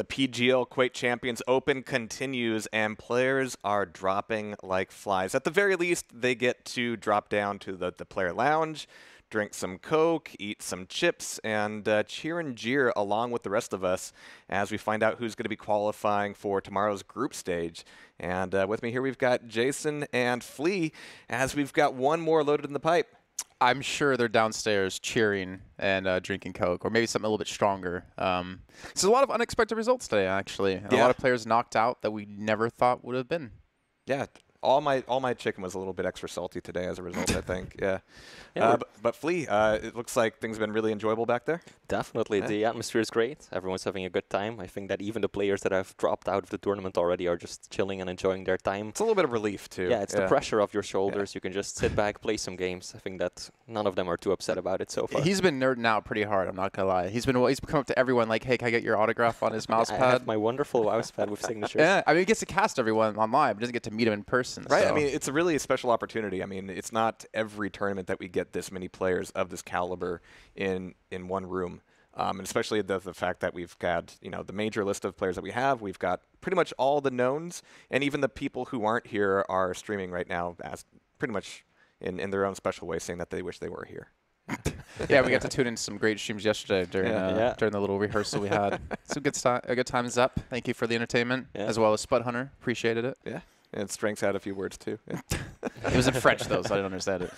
The PGL Quake Champions Open continues, and players are dropping like flies. At the very least, they get to drop down to the player lounge, drink some Coke, eat some chips, and cheer and jeer along with the rest of us as we find out who's going to be qualifying for tomorrow's group stage. And with me here, we've got Jason and Flea, as we've got one more loaded in the pipe. I'm sure they're downstairs cheering and drinking Coke, or maybe something a little bit stronger. So there's a lot of unexpected results today, actually. And a lot of players knocked out that we never thought would have been. Yeah, all my chicken was a little bit extra salty today as a result, I think. Yeah. But Flea, it looks like things have been really enjoyable back there. Definitely. Yeah. The atmosphere is great. Everyone's having a good time. I think that even the players that have dropped out of the tournament already are just chilling and enjoying their time. It's a little bit of relief, too. Yeah, it's the pressure off your shoulders. You can just sit back, play some games. I think that none of them are too upset about it so far. He's been nerding out pretty hard, I'm not going to lie. He's come up to everyone like, hey, can I get your autograph on his mouse pad? I have my wonderful mouse pad with signatures. Yeah, I mean, he gets to cast everyone online, but doesn't get to meet him in person. Right, so. I mean, it's a really special opportunity. I mean, it's not every tournament that we get this many players of this caliber in one room. And especially the fact that we've got, the major list of players that we have. We've got pretty much all the knowns, and even the people who aren't here are streaming right now as pretty much in their own special way, saying that they wish they were here. Yeah, we got to tune in some great streams yesterday during the little rehearsal we had. Some good times up. Thank you for the entertainment, as well as Spud Hunter. Appreciated it. Yeah. And Strengths had a few words, too. Yeah. It was in French, though, so I didn't understand it.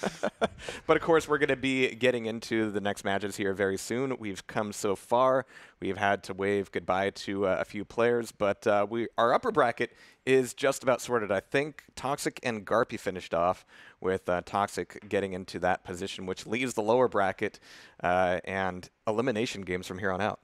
But, of course, we're going to be getting into the next matches here very soon. We've come so far. We've had to wave goodbye to a few players. But our upper bracket is just about sorted. I think Toxic and Garpy finished off with Toxic getting into that position, which leaves the lower bracket and elimination games from here on out.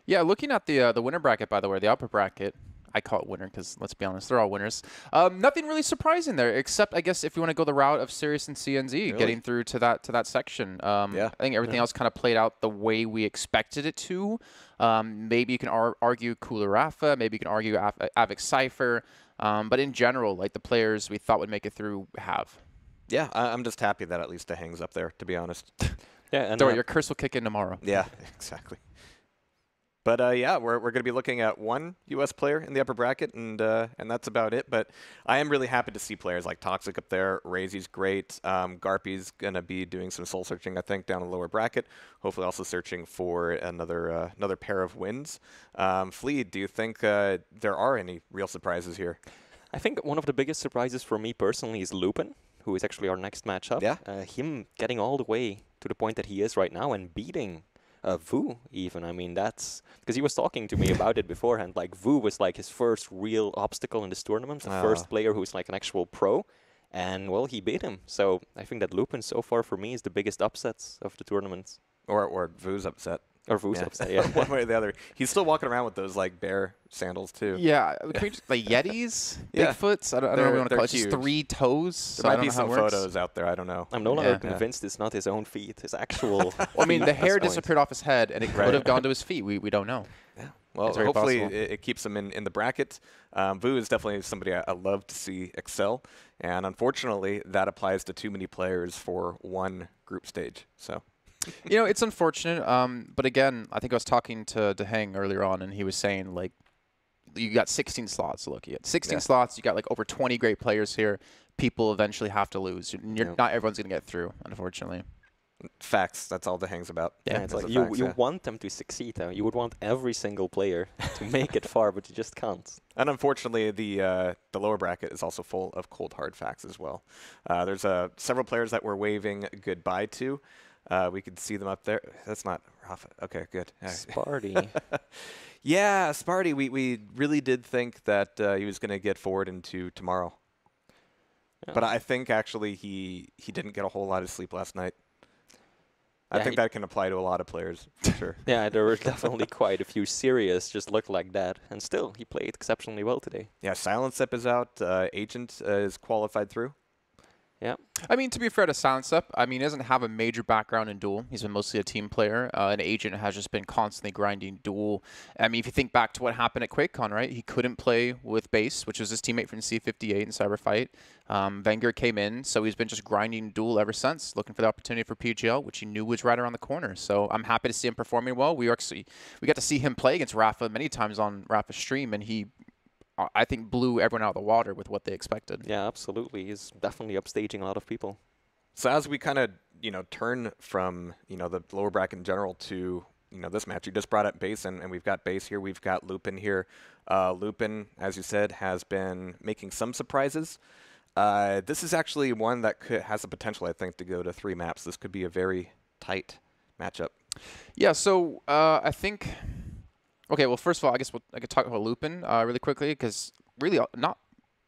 Yeah, looking at the winner bracket, by the way, the upper bracket, I call it winner because, let's be honest, they're all winners. Nothing really surprising there, except, I guess, if you want to go the route of Sirius and CNZ, getting through to that section. I think everything else kind of played out the way we expected it to. Maybe you can argue Cooler Rafa, maybe you can argue Avix Cypher, but in general, like the players we thought would make it through have. Yeah, I'm just happy that at least it hangs up there, to be honest. Yeah, and Don't worry, your curse will kick in tomorrow. Yeah, exactly. But, yeah, we're going to be looking at one U.S. player in the upper bracket, and that's about it. But I am really happy to see players like Toxic up there. Razy's great. Garpy's going to be doing some soul-searching, I think, down in the lower bracket, hopefully also searching for another pair of wins. Flea, do you think there are any real surprises here? I think one of the biggest surprises for me personally is Lupin, who is actually our next matchup. Yeah. Him getting all the way to the point that he is right now and beating Vu even. I mean, that's because he was talking to me about it beforehand. Like, Vu was like his first real obstacle in this tournament, the first player who's like an actual pro, and well, he beat him. So I think that Lupin so far for me is the biggest upsets of the tournament. Or Vu's upset. Or Vu's upset, yeah. One way or the other. He's still walking around with those like bear sandals too. Yeah, like Yetis, Bigfoots. I don't know what you want to call it. Just 3 toes. There might be some photos out there. I don't know. I'm no longer convinced it's not his own feet. His actual. Well, I mean, the hair disappeared off his head, and it could have gone to his feet. We don't know. Yeah. Well, hopefully it keeps him in the bracket. Vu is definitely somebody I love to see excel, and unfortunately, that applies to too many players for one group stage. So. It's unfortunate. But again, I think I was talking to Hang earlier on, and he was saying, like, you got 16 slots to look at. 16 slots. You got, like, over 20 great players here. People eventually have to lose. Not everyone's going to get through, unfortunately. Facts. That's all the Hang's about. Yeah, it's like you want them to succeed. You would want every single player to make it far, but you just can't. And unfortunately, the lower bracket is also full of cold hard facts as well. There's several players that we're waving goodbye to. We could see them up there. That's not Rafa. Okay, good. Sparty. Yeah, Sparty. We really did think that he was going to get forward into tomorrow. Yeah. But I think actually he didn't get a whole lot of sleep last night. I think that can apply to a lot of players, for sure. Yeah, there were definitely quite a few serious just looked like that. And still, he played exceptionally well today. Yeah, Silent Step is out. Agent is qualified through. Yeah. I mean, to be fair to Silence Up, I mean, he doesn't have a major background in Duel. He's been mostly a team player. An agent has just been constantly grinding Duel. I mean, if you think back to what happened at QuakeCon, right? He couldn't play with Base, which was his teammate from C58 in Cyberfight. Wenger came in, so he's been just grinding Duel ever since, looking for the opportunity for PGL, which he knew was right around the corner. So I'm happy to see him performing well. We got to see him play against Rafa many times on Rafa's stream, and he, I think, blew everyone out of the water with what they expected. Yeah, absolutely. He's definitely upstaging a lot of people. So as we kind of, turn from, the lower bracket in general to, this match, you just brought up Base, and we've got Base here. We've got Lupin here. Lupin, as you said, has been making some surprises. This is actually one that has the potential, I think, to go to 3 maps. This could be a very tight matchup. Yeah, so I think... Okay, well, first of all, I guess I could talk about Lupin really quickly, because really there's not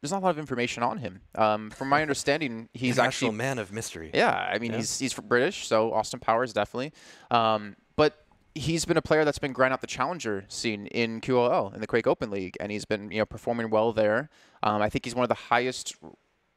a lot of information on him. From my understanding, he's actually a man of mystery. Yeah, I mean, he's British, so Austin Powers definitely. But he's been a player that's been grinding out the challenger scene in QLL, in the Quake Open League, and he's been performing well there. I think he's one of the highest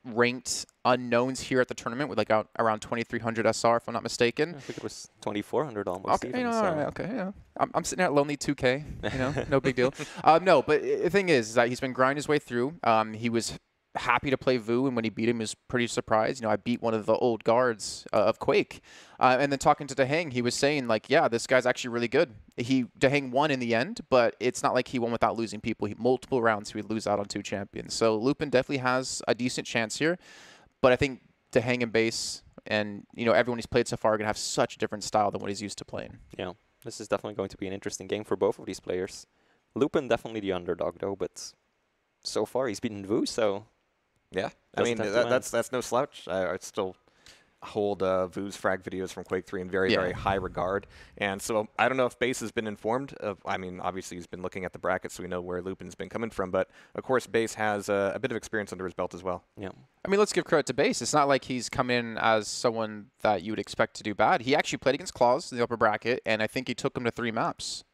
ranked unknowns here at the tournament with around 2,300 SR, if I'm not mistaken. I think it was 2,400 almost. Okay, okay, I'm sitting at lonely 2K, no big deal. No, but the thing is that he's been grinding his way through. He was happy to play Vu, and when he beat him, he was pretty surprised. I beat one of the old guards of Quake. And then talking to Dahang, he was saying, yeah, this guy's actually really good. Dahang won in the end, but it's not like he won without losing people. Multiple rounds, he would lose out on 2 champions. So Lupin definitely has a decent chance here. But I think Dahang and Base and, everyone he's played so far are going to have such a different style than what he's used to playing. Yeah, this is definitely going to be an interesting game for both of these players. Lupin definitely the underdog, though, but so far he's beaten Vu, so... Yeah, I mean, that's no slouch. I still hold Vu's frag videos from Quake 3 in very, very high regard. And so I don't know if Base has been informed of, I mean, obviously he's been looking at the bracket, so we know where Lupin's been coming from. But, of course, Base has a bit of experience under his belt as well. Yeah. I mean, let's give credit to Base. It's not like he's come in as someone that you would expect to do bad. He actually played against Claws in the upper bracket, and I think he took him to 3 maps.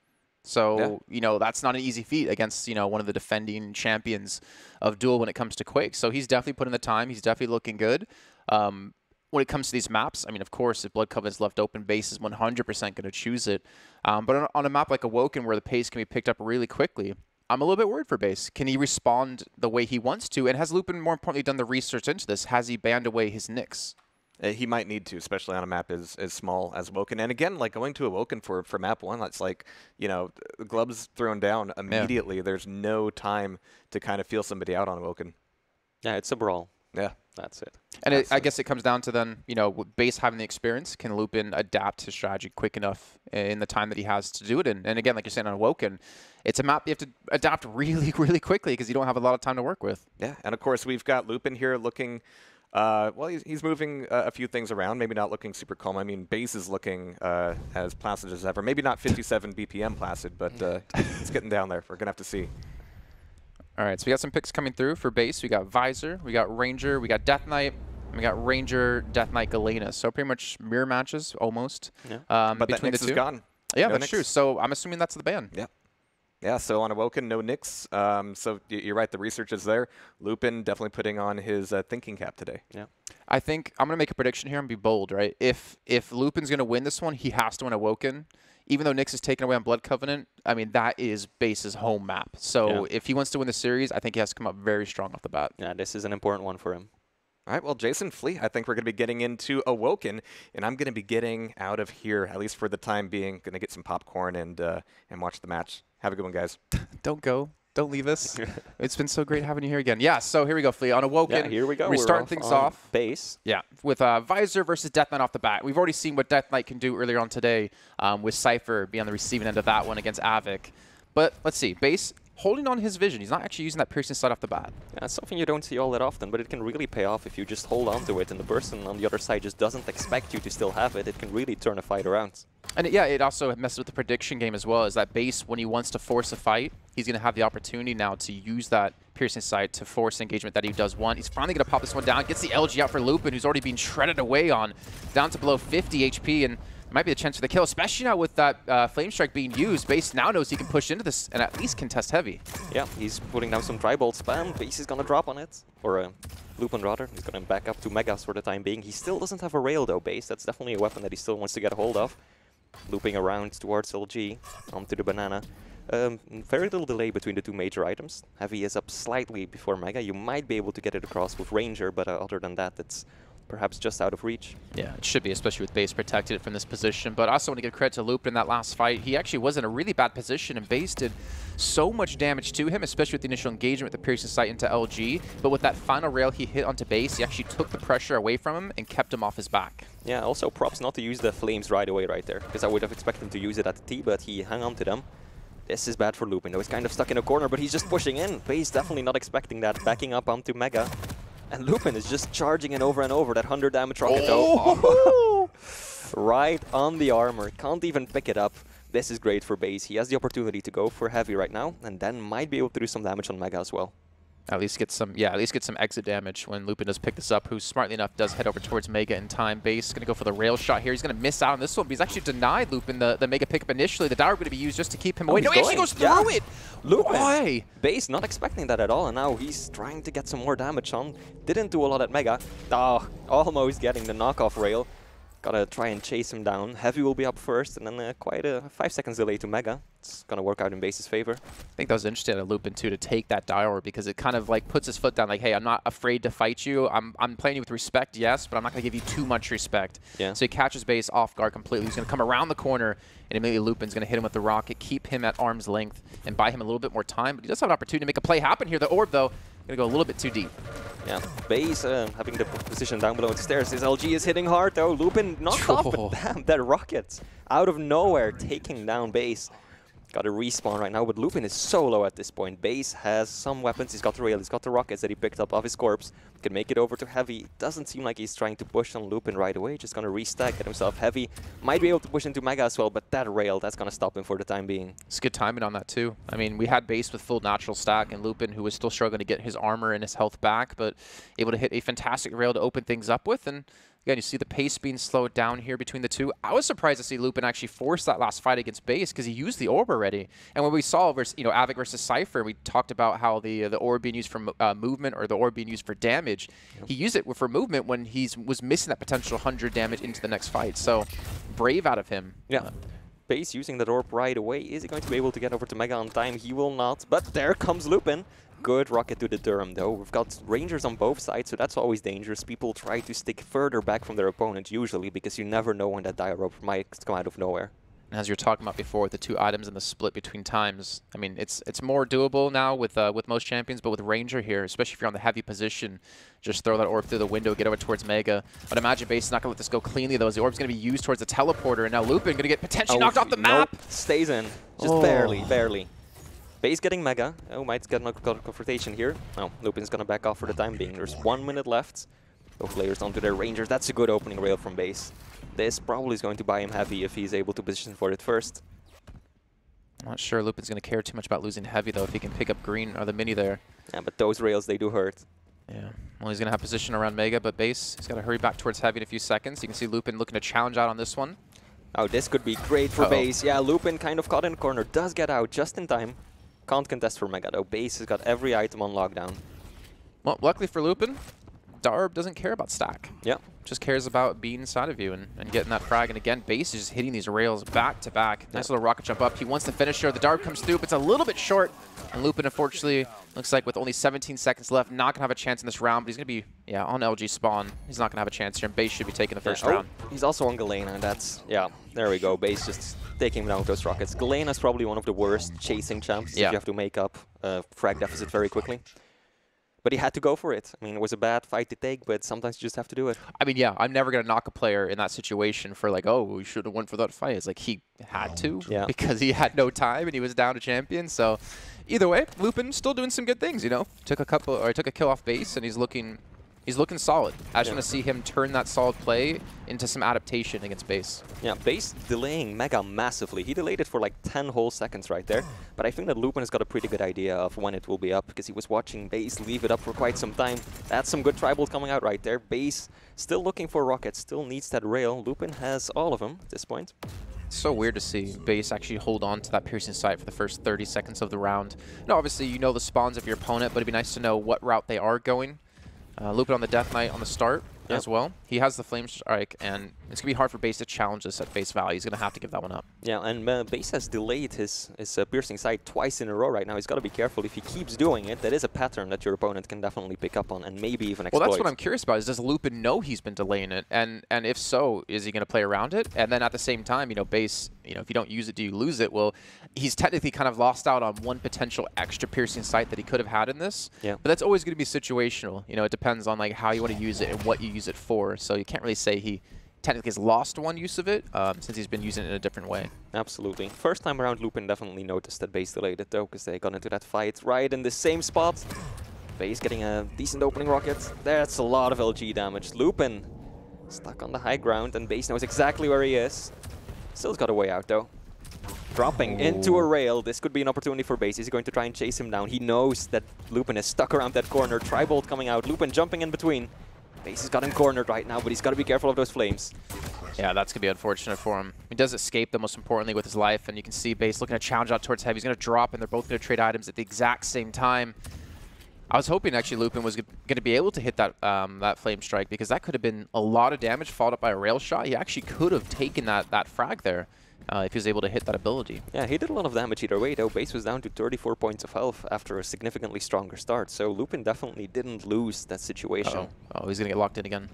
So, that's not an easy feat against, one of the defending champions of Duel when it comes to Quake. So he's definitely put in the time. He's definitely looking good. When it comes to these maps, I mean, of course, if Blood Covenant's left open, Base is 100% going to choose it. But on a map like Awoken, where the pace can be picked up really quickly, I'm a little bit worried for Base. Can he respond the way he wants to? And has Lupin, more importantly, done the research into this? Has he banned away his nicks? He might need to, especially on a map as small as Awoken. And again, going to Awoken for map 1, that's the gloves thrown down immediately. Yeah. There's no time to kind of feel somebody out on Awoken. Yeah, it's a brawl. Yeah. That's it. And I guess it comes down to then, with Base having the experience, can Lupin adapt his strategy quick enough in the time that he has to do it? And again, like you're saying on Awoken, it's a map you have to adapt really, really quickly because you don't have a lot of time to work with. Yeah, and of course, we've got Lupin here looking... well, he's moving a few things around, maybe not looking super calm. I mean, Base is looking as placid as ever. Maybe not 57 BPM placid, but it's getting down there. We're going to have to see. All right, so we got some picks coming through for Base. We got Visor, we got Ranger, we got Death Knight, and we got Ranger, Death Knight, Galena. So pretty much mirror matches, almost, but between the two. Is gone. Yeah, no, that's true. So I'm assuming that's the ban. Yeah. Yeah, so on Awoken, no nicks. So you're right, the research is there. Lupin definitely putting on his thinking cap today. Yeah. I think I'm going to make a prediction here and be bold, right? If Lupin's going to win this one, he has to win Awoken. Even though Nyx is taken away on Blood Covenant, I mean, that is Base's home map. So if he wants to win the series, I think he has to come up very strong off the bat. Yeah, this is an important one for him. All right, well, Jason, Flea, I think we're going to be getting into Awoken, and I'm going to be getting out of here, at least for the time being. Going to get some popcorn and watch the match. Have a good one, guys. Don't go. Don't leave us. It's been so great having you here again. Yeah, so here we go, Flea. On Awoken, yeah, here we go. We're starting things off. Base. Yeah, with Visor versus Death Knight off the bat. We've already seen what Death Knight can do earlier on today with Cypher be on the receiving end of that one against Avik. But let's see. Base holding on his vision. He's not actually using that piercing sight off the bat. Yeah, it's something you don't see all that often, but it can really pay off if you just hold on to it and the person on the other side just doesn't expect you to still have it. It can really turn a fight around. And it also messes with the prediction game as well, is that Base, when he wants to force a fight, he's going to have the opportunity now to use that piercing sight to force engagement that he does want. He's finally going to pop this one down, gets the LG out for Lupin, who's already been shredded away on, down to below 50 HP, and might be a chance for the kill, especially now with that Flame Strike being used. Base now knows he can push into this and at least contest heavy. Yeah, he's putting down some Dry Bolt spam. Base is going to drop on it. Or Lupin rather. He's going to back up to Megas for the time being. He still doesn't have a rail though, Base. That's definitely a weapon that he still wants to get a hold of. Looping around towards LG, onto the banana. Very little delay between the two major items. Heavy is up slightly before Mega. You might be able to get it across with Ranger, but other than that, it's perhaps just out of reach. Yeah, it should be, especially with Base protected it from this position. But I also want to give credit to Lupin in that last fight. He actually was in a really bad position, and Base did so much damage to him, especially with the initial engagement with the piercing sight into LG. But with that final rail he hit onto Base, he actually took the pressure away from him and kept him off his back. Yeah, also props not to use the flames right away right there, because I would have expected him to use it at the T, but he hung on to them. This is bad for Lupin, though. He's kind of stuck in a corner, but he's just pushing in. Base definitely not expecting that, backing up onto Mega. And Lupin is just charging in over and over. That 100 damage rocket, though. Right on the armor. Can't even pick it up. This is great for Base. He has the opportunity to go for heavy right now, and then might be able to do some damage on Mega as well. At least get some, yeah, at least get some exit damage when Lupin does pick this up, who smartly enough does head over towards Mega in time. Base going to go for the rail shot here. He's going to miss out on this one, but he's actually denied Lupin the Mega pickup initially. The Dower going to be used just to keep him away. No, he actually goes through it! Lupin! Why? Base not expecting that at all, and now he's trying to get some more damage on. Didn't do a lot at Mega. Oh, almost getting the knockoff rail. Gotta try and chase him down. Heavy will be up first, and then quite a 5 seconds delay to Mega. It's gonna work out in Base's favor. I think that was interesting at Lupin too, to take that Dower, because it kind of like puts his foot down, like, hey, I'm not afraid to fight you. I'm playing you with respect, yes, but I'm not gonna give you too much respect. Yeah. So he catches Base off guard completely. He's gonna come around the corner, and immediately Lupin's gonna hit him with the rocket, keep him at arm's length, and buy him a little bit more time. But he does have an opportunity to make a play happen here. The orb, though, gonna go a little bit too deep. Yeah, Base having the position down below the stairs. His LG is hitting hard though. Lupin knocked off, but damn, that rocket out of nowhere taking down Base. Got a respawn right now, but Lupin is so low at this point. Base has some weapons. He's got the rail, he's got the rockets that he picked up off his corpse. Can make it over to Heavy. Doesn't seem like he's trying to push on Lupin right away. Just gonna restack, get himself Heavy. Might be able to push into Mega as well, but that rail, that's gonna stop him for the time being. It's good timing on that too. I mean, we had Base with full natural stack, and Lupin, who was still struggling to get his armor and his health back, but able to hit a fantastic rail to open things up with. And again, you see the pace being slowed down here between the two. I was surprised to see Lupin actually force that last fight against Base, because he used the orb already. And when we saw versus, Avic versus Cypher, we talked about how the orb being used for movement, or the orb being used for damage. Yep. He used it for movement when he was missing that potential 100 damage into the next fight. So brave out of him. Yeah. Base using that orb right away. Is he going to be able to get over to Mega on time? He will not. But there comes Lupin. Good rocket to the Durham, though. We've got Rangers on both sides, so that's always dangerous. People try to stick further back from their opponent, usually, because you never know when that dire rope might come out of nowhere. As you're talking about before, with the two items and the split between times, I mean, it's more doable now with most champions, but with Ranger here, especially if you're on the heavy position, just throw that orb through the window, get over towards Mega. I'd imagine Base is not going to let this go cleanly, though, as the orb's going to be used towards the teleporter, and now Lupin going to get potentially knocked off the map. Nope. Stays in. Just barely. Base getting Mega. Oh, might get a confrontation here. Oh, Lupin's gonna back off for the time being. There's 1 minute left. Both players onto their Rangers. That's a good opening rail from Base. This probably is going to buy him Heavy if he's able to position for it first. I'm not sure Lupin's gonna care too much about losing Heavy, though, if he can pick up Green or the Mini there. Yeah, but those rails, they do hurt. Yeah, well, he's gonna have position around Mega, but Base, he's gotta hurry back towards Heavy in a few seconds. You can see Lupin looking to challenge out on this one. Oh, this could be great for Base. Yeah, Lupin kind of caught in a corner. Does get out just in time. Can't contest for Mega, though. Base has got every item on lockdown. Well, luckily for Lupin, Darb doesn't care about stack. Yeah. Just cares about being inside of you and getting that frag. And again, Base is just hitting these rails back to back. Nice little rocket jump up. He wants the finisher. The Darb comes through, but it's a little bit short. And Lupin, unfortunately, looks like with only 17 seconds left, not going to have a chance in this round. But he's going to be, on LG spawn. He's not going to have a chance here. And Base should be taking the first round. He's also on Galena, and that's, there we go. Base just taking him down with those rockets. Galena's probably one of the worst chasing champs. If you have to make up frag deficit very quickly. But he had to go for it. I mean, it was a bad fight to take, but sometimes you just have to do it. I mean, I'm never going to knock a player in that situation for like, oh, we should have went for that fight. It's like he had to because he had no time and he was down to champion. So either way, Lupin still doing some good things, Took a kill off Base, and he's looking solid. I just want to see him turn that solid play into some adaptation against Base. Yeah, Base delaying Mega massively. He delayed it for like 10 whole seconds right there. But I think that Lupin has got a pretty good idea of when it will be up, because he was watching Base leave it up for quite some time. That's some good tribals coming out right there. Base still looking for rockets, still needs that rail. Lupin has all of them at this point. It's so weird to see Base actually hold on to that piercing sight for the first 30 seconds of the round. Now, obviously, you know the spawns of your opponent, but it'd be nice to know what route they are going. Lupin on the Death Knight on the start as well. He has the Flame Strike, and it's going to be hard for Base to challenge this at face value. He's going to have to give that one up. Yeah, and Base has delayed his Piercing Sight twice in a row right now. He's got to be careful. If he keeps doing it, that is a pattern that your opponent can definitely pick up on and maybe even exploit. Well, that's what I'm curious about, is does Lupin know he's been delaying it? And if so, is he going to play around it? And then at the same time, you know, Base, you know, if you don't use it, do you lose it? Well, he's technically kind of lost out on one potential extra Piercing Sight that he could have had in this. Yeah. But that's always going to be situational. You know, it depends on like how you want to use it and what you use it for. So you can't really say he technically has lost one use of it since he's been using it in a different way. Absolutely. First time around, Lupin definitely noticed that Base delayed it though, because they got into that fight right in the same spot. Base getting a decent opening rocket. That's a lot of LG damage. Lupin stuck on the high ground, and Base knows exactly where he is. Still's got a way out though. Dropping into a rail. This could be an opportunity for Base. He's going to try and chase him down. He knows that Lupin is stuck around that corner. Tribolt coming out. Lupin jumping in between. Base has got him cornered right now, but he's got to be careful of those flames. Yeah, that's going to be unfortunate for him. He does escape, though, most importantly, with his life, and you can see Base looking to challenge out towards Heavy. He's going to drop, and they're both going to trade items at the exact same time. I was hoping, actually, Lupin was going to be able to hit that that Flame Strike, because that could have been a lot of damage, followed up by a rail shot. He actually could have taken that frag there if he was able to hit that ability. Yeah, he did a lot of damage either way, though. Base was down to 34 points of health after a significantly stronger start, so Lupin definitely didn't lose that situation. Oh, he's going to get locked in again.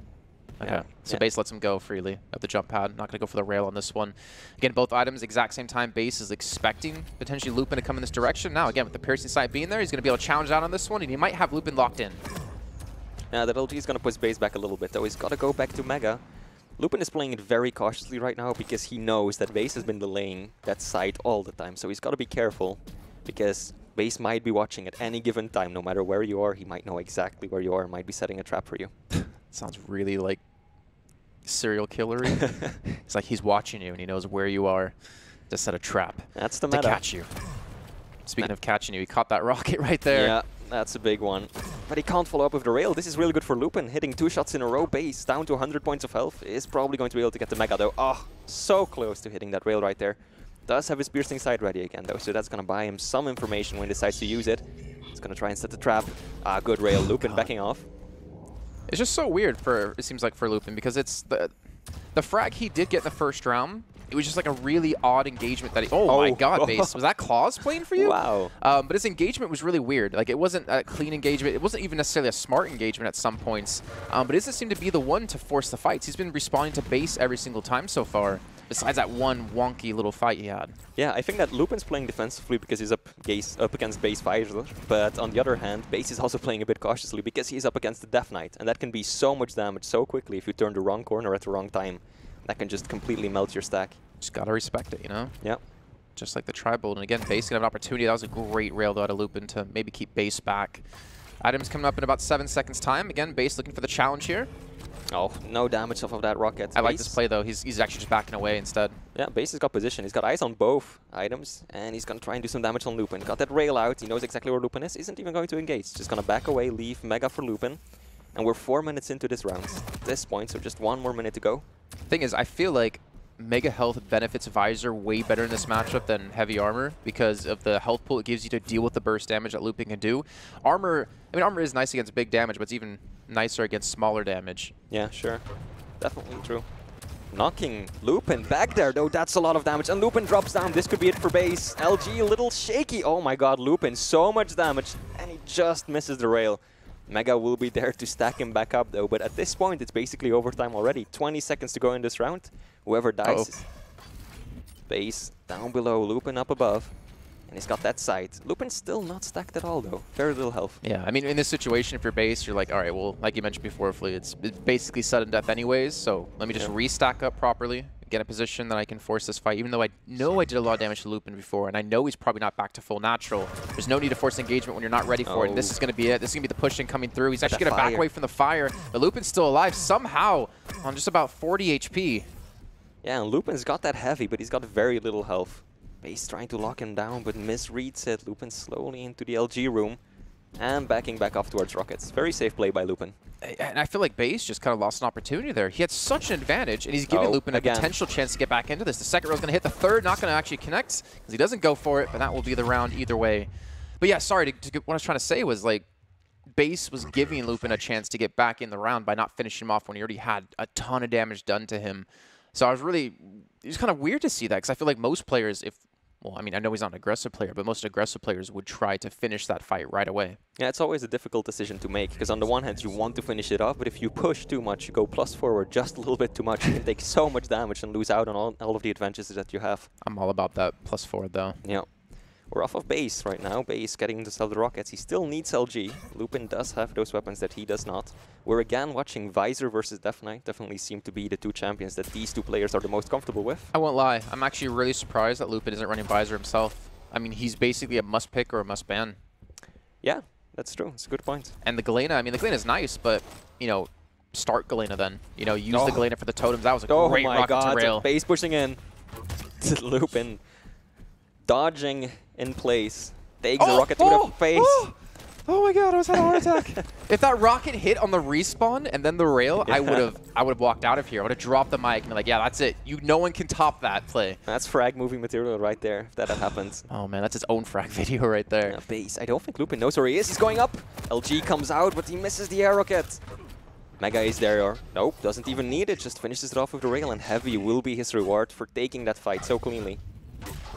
Okay, yeah. so Base lets him go freely at the jump pad. Not going to go for the rail on this one. Again, both items, exact same time. Base is expecting potentially Lupin to come in this direction. Now, again, with the Piercing Sight being there, he's going to be able to challenge out on this one, and he might have Lupin locked in. Yeah, that LG is going to push Base back a little bit, though. He's got to go back to Mega. Lupin is playing it very cautiously right now because he knows that Base has been delaying that sight all the time. So he's got to be careful because Base might be watching at any given time. No matter where you are, he might know exactly where you are and might be setting a trap for you. Sounds really like serial killery. It's like he's watching you and he knows where you are to set a trap. That's the meta. To catch you. Speaking of catching you, he caught that rocket right there. Yeah, that's a big one. But he can't follow up with the rail. This is really good for Lupin. Hitting 2 shots in a row. Base down to 100 points of health. Is probably going to be able to get the Mega though. Oh, so close to hitting that rail right there. Does have his Piercing Sight ready again though, so that's going to buy him some information when he decides to use it. He's going to try and set the trap. Ah, good rail. Lupin backing off. It's just so weird it seems like for Lupin, because it's the frag he did get in the first round. It was just like a really odd engagement that he... Oh my god, Base. Was that Claws playing for you? Wow. But his engagement was really weird. Like, it wasn't a clean engagement. It wasn't even necessarily a smart engagement at some points. But it doesn't seem to be the one to force the fights. He's been responding to Base every single time so far, besides that one wonky little fight he had. Yeah, I think that Lupin's playing defensively because he's up against Base Fighter. But on the other hand, Base is also playing a bit cautiously because he's up against the Death Knight. And that can be so much damage so quickly if you turn the wrong corner at the wrong time. That can just completely melt your stack. Just gotta respect it, you know? Yep. Just like the Tribolt. And again, Base gonna have an opportunity. That was a great rail though out of Lupin to maybe keep Base back. Items coming up in about 7 seconds time. Again, Base looking for the challenge here. Oh, no damage off of that rocket. I like this play though. He's actually just backing away instead. Yeah, Base has got position. He's got eyes on both items, and he's gonna try and do some damage on Lupin. Got that rail out. He knows exactly where Lupin is. Isn't even going to engage. Just gonna back away, leave Mega for Lupin. And we're 4 minutes into this round at this point, so just 1 more minute to go. Thing is, I feel like Mega Health benefits Visor way better in this matchup than Heavy Armor because of the health pool it gives you to deal with the burst damage that Lupin can do. Armor is nice against big damage, but it's even nicer against smaller damage. Yeah, sure. Definitely true. Knocking Lupin back there, though. That's a lot of damage. And Lupin drops down. This could be it for Base. LG a little shaky. Oh my god, Lupin, so much damage. And he just misses the rail. Mega will be there to stack him back up, though. But at this point, it's basically overtime already. 20 seconds to go in this round. Whoever dies. Base down below, Lupin up above. And he's got that sight. Lupin's still not stacked at all, though. Very little health. Yeah, I mean, in this situation, if you're Base, you're like, all right, well, like you mentioned before, Flea, it's basically sudden death anyways. So let me just restack up properly, get a position that I can force this fight. Even though I know I did a lot of damage to Lupin before, and I know he's probably not back to full natural. There's no need to force engagement when you're not ready for it. And this is going to be it. This is going to be the pushing coming through. He's actually going to back away from the fire. But Lupin's still alive somehow on just about 40 HP. Yeah, and Lupin's got that heavy, but he's got very little health. Base trying to lock him down, but misreads it. Lupin slowly into the LG room and backing back off towards Rockets. Very safe play by Lupin. And I feel like Base just kind of lost an opportunity there. He had such an advantage, and he's giving Lupin a potential chance to get back into this. The second row's going to hit the third, not going to actually connect because he doesn't go for it, but that will be the round either way. But yeah, sorry, what I was trying to say was, like, Base was giving Lupin a chance to get back in the round by not finishing him off when he already had a ton of damage done to him. So it was kind of weird to see that, because I feel like most players, well, I mean, I know he's not an aggressive player, but most aggressive players would try to finish that fight right away. Yeah, it's always a difficult decision to make, because on the one hand, you want to finish it off, but if you push too much, you go plus forward just a little bit too much, you can take so much damage and lose out on all of the advantages that you have. I'm all about that plus forward, though. Yeah. We're off of Base right now. Base getting to sell the rockets. He still needs LG. Lupin does have those weapons that he does not. We're again watching Visor versus Death Knight. Definitely seem to be the two champions that these two players are the most comfortable with. I won't lie. I'm actually really surprised that Lupin isn't running Visor himself. I mean, he's basically a must-pick or a must-ban. Yeah, that's true. It's a good point. And the Galena, I mean, the Galena's nice, but, you know, start Galena then. You know, use the Galena for the totems. That was a great rocket to rail. Base pushing in. Lupin dodging in place. Takes the rocket to the face. Oh my god, I was having a heart attack. If that rocket hit on the respawn and then the rail, I would have walked out of here. I would have dropped the mic and been like, yeah, that's it. No one can top that play. That's frag moving material right there, if that had happened. Oh man, that's his own frag video right there. Yeah, Base. I don't think Lupin knows where he is. He's going up. LG comes out, but he misses the air rocket. Mega is there, or nope, doesn't even need it. Just finishes it off with the rail, and Heavy will be his reward for taking that fight so cleanly.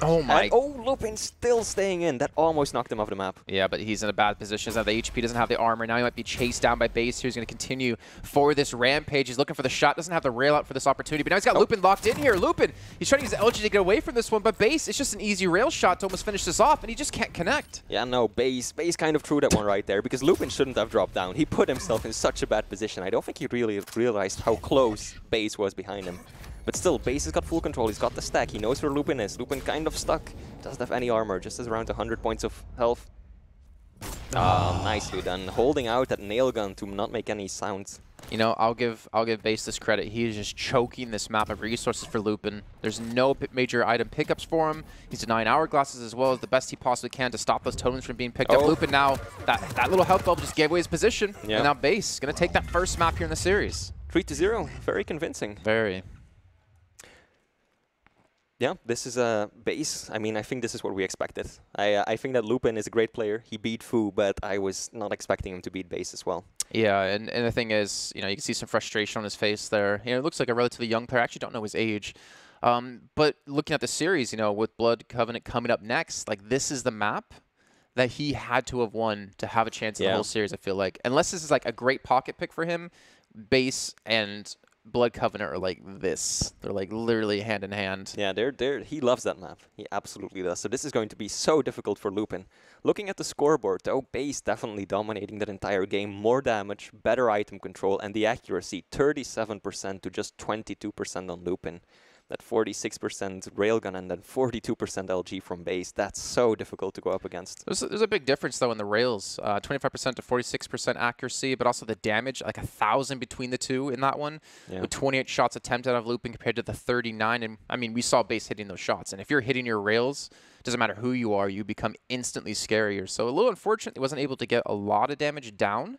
Oh my! And, oh, Lupin still staying in. That almost knocked him off the map. Yeah, but he's in a bad position. Doesn't have the HP, doesn't have the armor. Now he might be chased down by Base here. He's going to continue for this rampage. He's looking for the shot. Doesn't have the rail out for this opportunity. But now he's got Lupin locked in here. Lupin, he's trying to use the LG to get away from this one. But Base, it's just an easy rail shot to almost finish this off, and he just can't connect. Yeah, no, Base kind of threw that one right there, because Lupin shouldn't have dropped down. He put himself in such a bad position. I don't think he really realized how close Base was behind him. But still, Base has got full control. He's got the stack. He knows where Lupin is. Lupin kind of stuck. Doesn't have any armor. Just has around 100 points of health. Nicely done. Holding out that nail gun to not make any sounds. You know, I'll give Base this credit. He is just choking this map of resources for Lupin. There's no major item pickups for him. He's denying hourglasses as well as the best he possibly can to stop those totems from being picked up. Lupin now, that little health bulb just gave away his position. Yeah. And now Base going to take that first map here in the series. 3-0. Very convincing. Very. Yeah, this is a Base. I mean, I think this is what we expected. I think that Lupin is a great player. He beat Fu, but I was not expecting him to beat Base as well. Yeah, and the thing is, you know, you can see some frustration on his face there. You know, it looks like a relatively young player. I actually don't know his age. But looking at the series, you know, with Blood Covenant coming up next, like this is the map that he had to have won to have a chance in the whole series, I feel like. Unless this is like a great pocket pick for him, Base and Blood Covenant are like this. They're like literally hand in hand. Yeah, he loves that map. He absolutely does. So this is going to be so difficult for Lupin. Looking at the scoreboard, though, Base definitely dominating that entire game. More damage, better item control, and the accuracy, 37% to just 22% on Lupin. That 46% railgun and then 42% LG from Base. That's so difficult to go up against. There's a big difference, though, in the rails. 25% to 46% accuracy, but also the damage, like 1,000 between the two in that one. Yeah. With 28 shots attempted out of Lupin compared to the 39. And, I mean, we saw Base hitting those shots. And if you're hitting your rails, doesn't matter who you are, you become instantly scarier. So a little unfortunate he wasn't able to get a lot of damage down.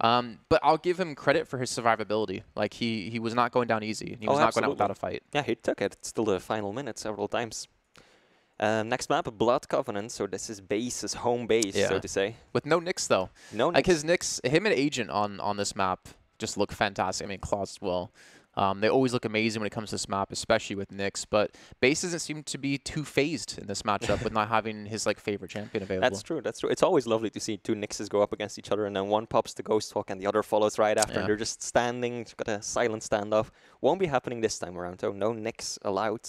But I'll give him credit for his survivability. Like, he was not going down easy. He was not going out without a fight. Yeah, he took it. It's still the final minute several times. Next map, Blood Covenant. So this is Base's home base, so to say. With no Nyx, though. No Nyx. Like, his Nyx, him and Agent on this map just look fantastic. I mean, Claws as well. They always look amazing when it comes to this map, especially with Nyx. But Base doesn't seem to be too phased in this matchup with not having his favorite champion available. That's true. That's true. It's always lovely to see two Nyxes go up against each other, and then one pops the Ghost Hawk and the other follows right after. And they're just standing. Got a silent standoff. Won't be happening this time around, though. No Nyx allowed.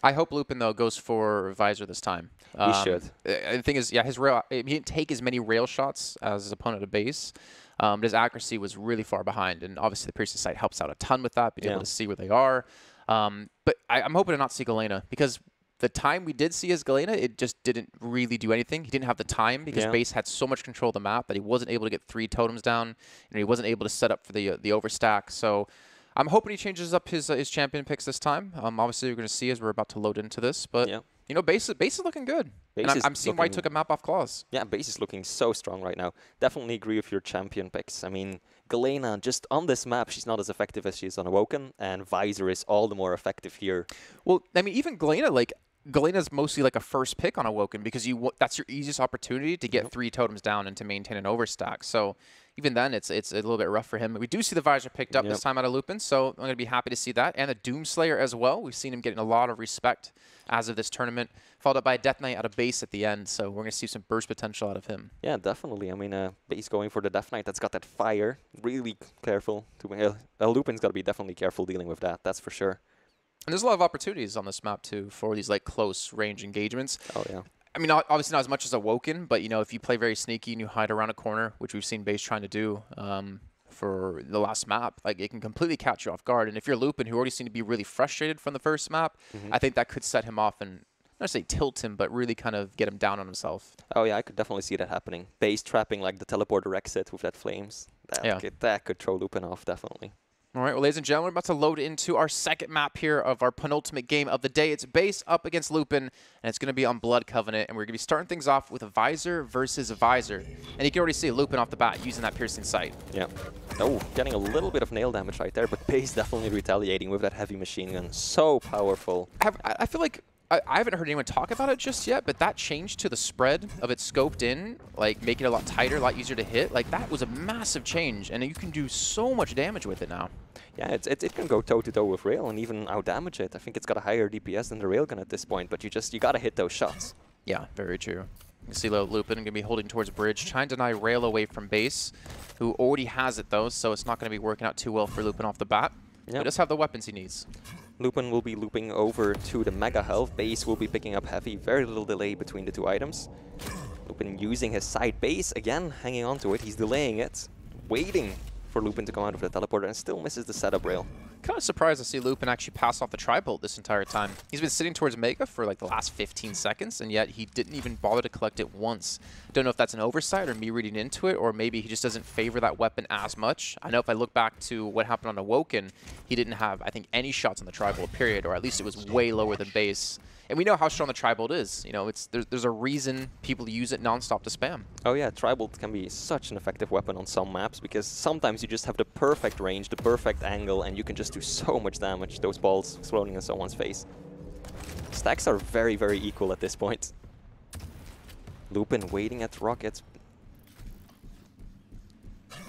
I hope Lupin, though, goes for Visor this time. He should. The thing is, yeah, his rail, he didn't take as many rail shots as his opponent at Base. But his accuracy was really far behind, and obviously the Piercing Sight helps out a ton with that, being able to see where they are. But I'm hoping to not see Galena, because the time we did see his Galena, it just didn't really do anything. He didn't have the time, because Base had so much control of the map that he wasn't able to get 3 totems down, and he wasn't able to set up for the overstack. So I'm hoping he changes up his champion picks this time. Obviously, we're going to see as we're about to load into this, but you know, Base is looking good. And I'm seeing why he took a map off Claws. Yeah, Base is looking so strong right now. Definitely agree with your champion picks. I mean, Galena, just on this map, she's not as effective as she is on Awoken, and Visor is all the more effective here. Well, I mean, even Galena, like, Galena's mostly like a first pick on Awoken because that's your easiest opportunity to get 3 totems down and to maintain an overstack. So even then, it's a little bit rough for him. We do see the Visor picked up this time out of Lupin, so I'm going to be happy to see that. And the Doomslayer as well. We've seen him getting a lot of respect as of this tournament, followed up by a Death Knight out of base at the end. So we're going to see some burst potential out of him. Yeah, definitely. I mean, base going for the Death Knight that's got that fire. Really careful. Lupin's got to be definitely careful dealing with that. That's for sure. And there's a lot of opportunities on this map, too, for these like close range engagements. Oh, yeah. I mean, obviously not as much as Awoken, but, you know, if you play very sneaky and you hide around a corner, which we've seen base trying to do for the last map, like, it can completely catch you off guard. And if you're Lupin, who already seemed to be really frustrated from the first map, I think that could set him off and, not say tilt him, but really kind of get him down on himself. Oh, yeah, I could definitely see that happening. Base trapping, like, the teleporter exit with that flames. That could throw Lupin off, definitely. All right, well, ladies and gentlemen, we're about to load into our second map here of our penultimate game of the day. It's base up against Lupin, and it's going to be on Blood Covenant, and we're going to be starting things off with a Visor versus Visor. And you can already see Lupin off the bat using that piercing sight. Yeah. Oh, getting a little bit of nail damage right there, but base definitely retaliating with that heavy machine gun. So powerful. I feel like I haven't heard anyone talk about it just yet, but that change to the spread of it scoped in, like making it a lot tighter, a lot easier to hit, like that was a massive change, and you can do so much damage with it now. Yeah, it can go toe-to-toe with Rail and even out-damage it. I think it's got a higher DPS than the Railgun at this point, but you got to hit those shots. Yeah, very true. You can see Lupin going to be holding towards bridge, trying to deny Rail away from base, who already has it though, so it's not going to be working out too well for Lupin off the bat. Yep. He does have the weapons he needs. Lupin will be looping over to the Mega Health. Base will be picking up heavy. Very little delay between the two items. Lupin using his side base, again, hanging on to it. He's delaying it, waiting for Lupin to come out of the teleporter, and still misses the setup rail. Kind of surprised to see Lupin actually pass off the tri-bolt this entire time. He's been sitting towards Mega for like the last 15 seconds, and yet he didn't even bother to collect it once. Don't know if that's an oversight or me reading into it, or maybe he just doesn't favor that weapon as much. I know if I look back to what happened on Awoken, he didn't have, I think, any shots on the tri-bolt, period, or at least it was way lower than base. And we know how strong the tri-bolt is. You know, there's a reason people use it nonstop to spam. Oh yeah, tri-bolt can be such an effective weapon on some maps because sometimes you just have the perfect range, the perfect angle, and you can just do so much damage. Those balls exploding in someone's face. Stacks are very, very equal at this point. Lupin waiting at rockets.